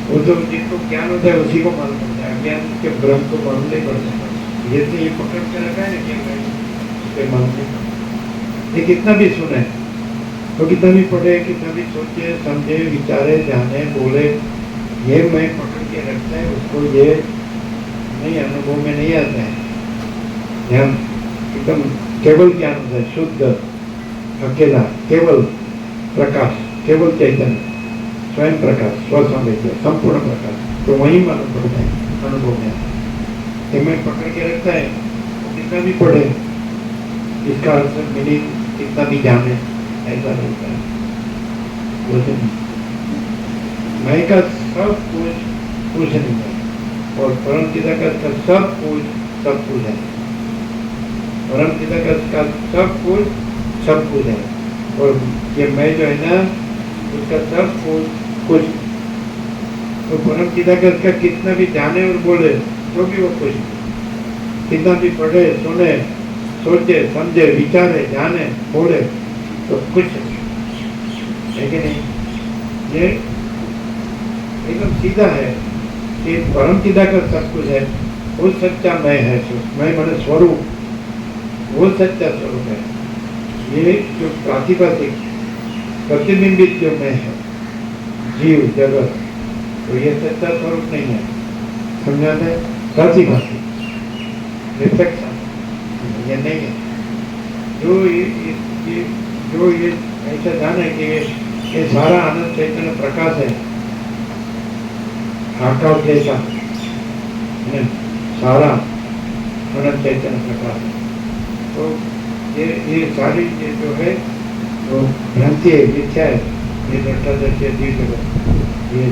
वो जो जिसको ज्ञान होता है उसी को मालूम होता है, अज्ञान के भ्रम को मालूम नहीं पड़ता। जैसे ये पकड़ के रखा है ना कि मालूम नहीं पड़ता। ये कितना भी सुने, तो कितना भी पढ़े, कितना भी सोचे, समझे, विचारे, जाने, बोले, ये मैं पकड़ के रखता है, उसको ये नहीं, अनुभव में नहीं आता है। ध्यान एकदम केवल ज्ञान होता है, शुद्ध, अकेला, केवल प्रकाश, केवल चैतन्य, स्वयं प्रकाश, स्वसंवेद्य, संपूर्ण प्रकाश, तो वही मालूम पड़ता है, अनुभव में। ये मैं पकड़ के रखता है, तो कितना भी पढ़े, इसका अर्थ मीनिंग कितना भी जाने, ऐसा होता है। मैं का सब कुछ नहीं है, और परम पिता का सब कुछ है। परम पिता का सब कुछ है, और ये मैं जो है ना, उसका सब कुछ। तो परम पिता का कितना भी जाने और बोले, जो भी वो कुछ, कितना भी पढ़े, सुने, सोचे, समझे, विचारे, जाने, बोले, तो कुछ है कि नहीं? ये एकदम सीधा है कि परम पिता का सब कुछ है, वो सच्चा मैं है। मैं माने स्वरूप, वो सच्चा स्वरूप है। ये जो प्रातिभाषिक प्रतिबिंबित जो मैं है, जीव जगत, तो ये सच्चा स्वरूप नहीं है। समझाते हैं? प्रातिभाषिक, रिफ्लेक्शन, ये नहीं है। जो ये ऐसा जाने कि ये सारा आनंद चैतन्य प्रकाश है, आकाश जैसा सारा आनंद चैतन्य प्रकाश है। तो ये सारी ये जो है वो भ्रांति है, मिथ्या है, ये दृष्टादृश्य जीव जगत, ये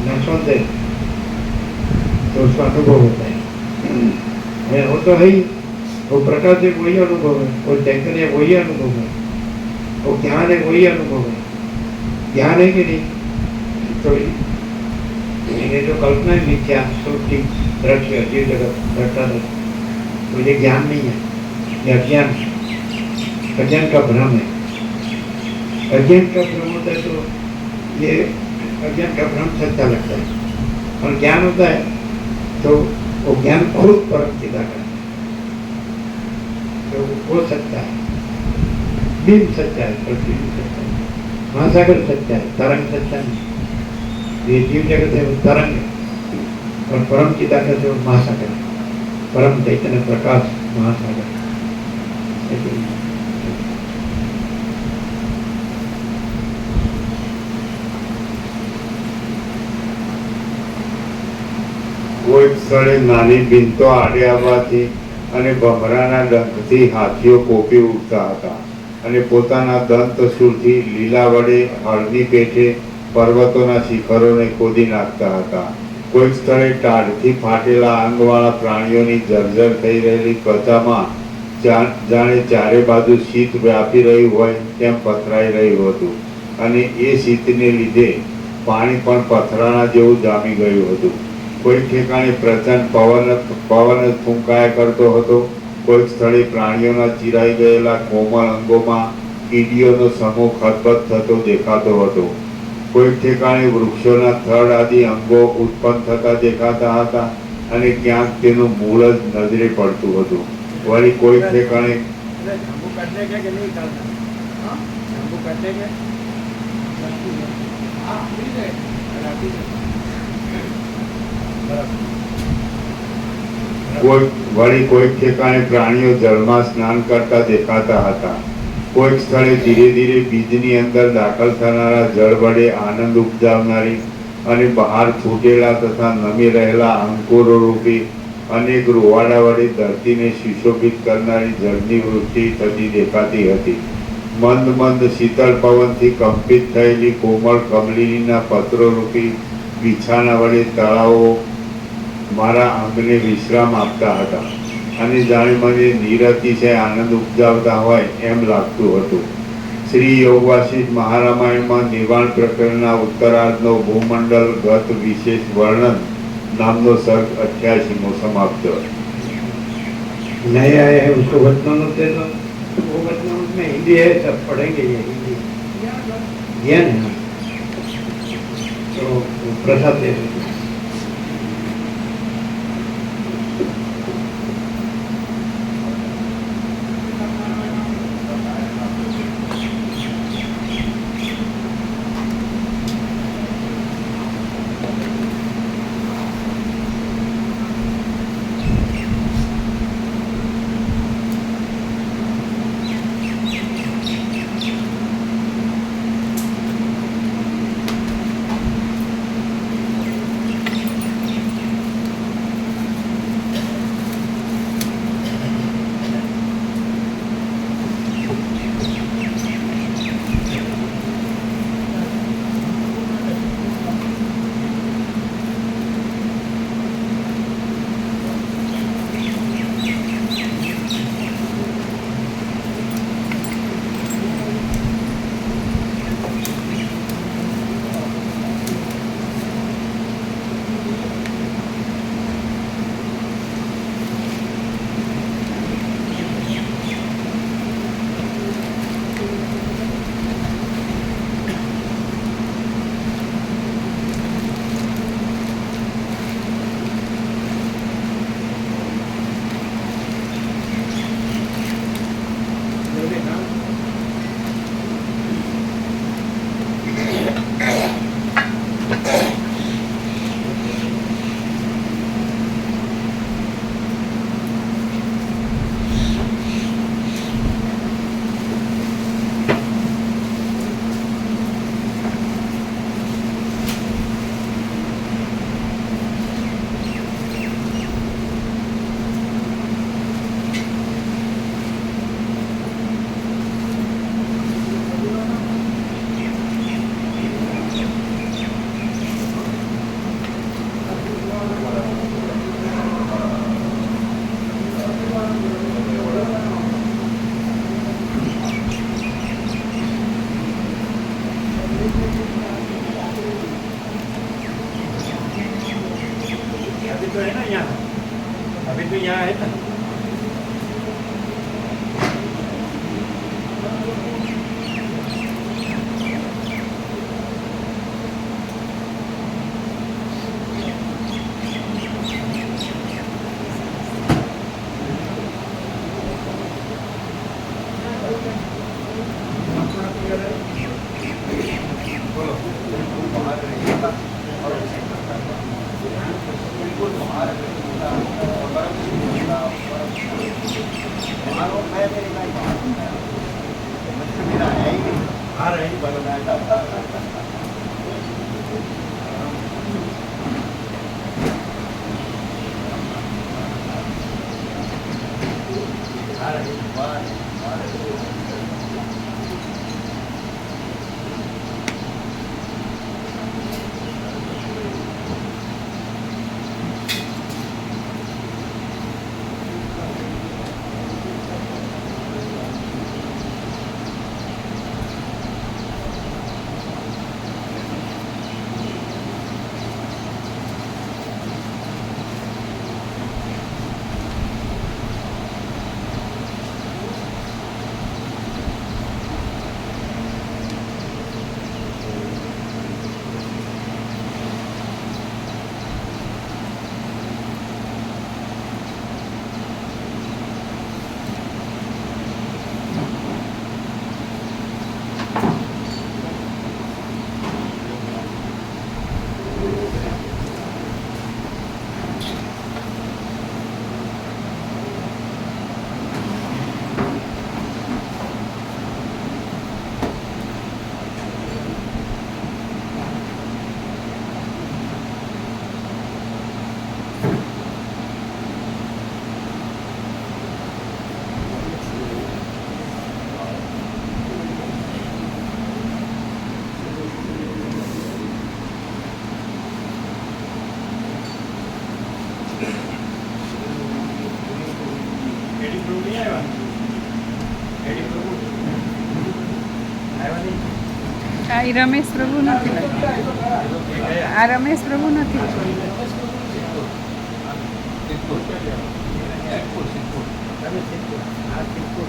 नाशवंत है, तो उसका अनुभव होता है। वो तो है ही, वो प्रकाश है वही अनुभव है, वो चैतन्य वही अनुभव है, वो ज्ञान है वही अनुभव है। ज्ञान है कि नहीं? तो ये जो कल्पना है मिथ्या, सृष्टि, दृश्य, जीव जगत, दृष्टादृश्य, तो ये ज्ञान नहीं है, ये अज्ञान, अज्ञान का भ्रम है। अज्ञान का भ्रम होता है तो ये अज्ञान का भ्रम सच्चा लगता है, और ज्ञान होता है तो वो ज्ञान खुद परम पिता का है, तो वो सच्चा है। बिंब सच्चा है, प्रतिबिंब सच्चा है, महासागर सच्चा है, तरंग सच्चा नहीं। ये जीव जगत है वो तरंग है, और परम पिता का जो महासागर है, परम चैतन्य प्रकाश महासागर। કોઈ સ્થળે નાની ભીંતો આડે આવવાથી અને ભમરાના ડંખથી હાથીઓ કોપી ઉઠતા હતા અને પોતાના દંતશૂળથી લીલા વડે હળની પેઠે પર્વતોના શિખરોને ખોદી નાખતા હતા. કોઈક સ્થળે ટાઢથી ફાટેલા અંગવાળા પ્રાણીઓની જર્જર થઈ રહેલી ત્વચામાં જાણે ચારે બાજુ શીત વ્યાપી રહ્યું હોય તેમ પથરાઈ રહ્યું હતું અને એ શીતને લીધે પાણી પણ પથરાના જેવું જામી ગયું હતું. કોઈ ઠેકાણે પ્રચંડ પવન ફૂંકાયા કરતો હતો. કોઈક સ્થળે પ્રાણીઓના ચીરાઈ ગયેલા કોમળ અંગોમાં કીડીઓનો સમૂહ ખતબત થતો દેખાતો હતો. કોઈક ઠેકાણે વૃક્ષોના થડ આદિ અંગો ઉત્પન્ન થતા દેખાતા હતા અને ક્યાંક તેનું મૂળ જ નજરે પડતું હતું. વળી કોઈક ઠેકાણે વળી કોઈક ઠેકાણે પ્રાણીઓ જળમાં સ્નાન કરતા દેખાતા હતા. કોઈક સ્થળે ધીરે ધીરે બીજની અંદર દાખલ થનારા જળ વડે આનંદ ઉપજાવનારી અને બહાર છૂટેલા તથા નમી રહેલા અંકુરો રૂપી અનેક રૂવાડા વડે ધરતીને સુશોભિત કરનારી જળની વૃષ્ટિ થતી દેખાતી હતી. મંદ મંદ શીતળ પવનથી કંપિત થયેલી કોમળ કમલિનીના પત્રો રૂપી બિછાના વડે તળાવો મારા અંગને વિશ્રામ આપતા હતા અને જાણે મને નિરતિશય આનંદ ઉપજાવતા હોય એમ લાગતું હતું. શ્રી યોગવાસિષ્ઠ મહારામાયણમાં નિર્વાણ પ્રકરણના ઉત્તરાર્ધનો ભૂમંડળ ગત વિશેષ વર્ણન नामनो सर्ग 88 समाप्त। नया है उसको वचनामृत दे दो, वो वचनामृत में हिंदी है, सब पढ़ेंगे ये हिंदी ज्ञान है ना, तो प्रसाद दे दो। तो है ना यहाँ, अभी तो यहाँ है ना। આ ઈ રમેશ પ્રભુ નથી લાગતું. આ રમેશ પ્રભુ નથી. તમે સિદ્ધપુર. આ સિદ્ધપુર.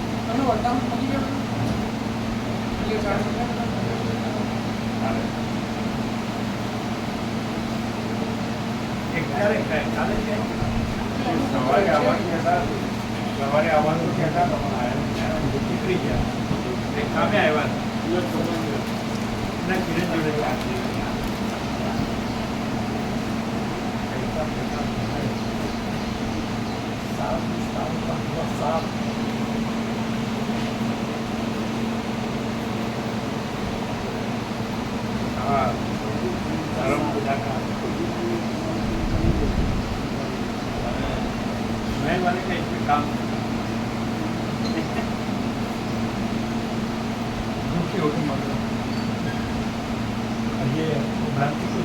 એક ક્યારે કાલે છે? સવારે આવવાનું કહેતા નીકળી ગયા. એક કામે આવ્યા ના કિરણ જોડે વાત થઈ. हाँ धर्म पूजा का मैं वाले का इसमें काम मुख्य होटल मतलब ये भ्रांति को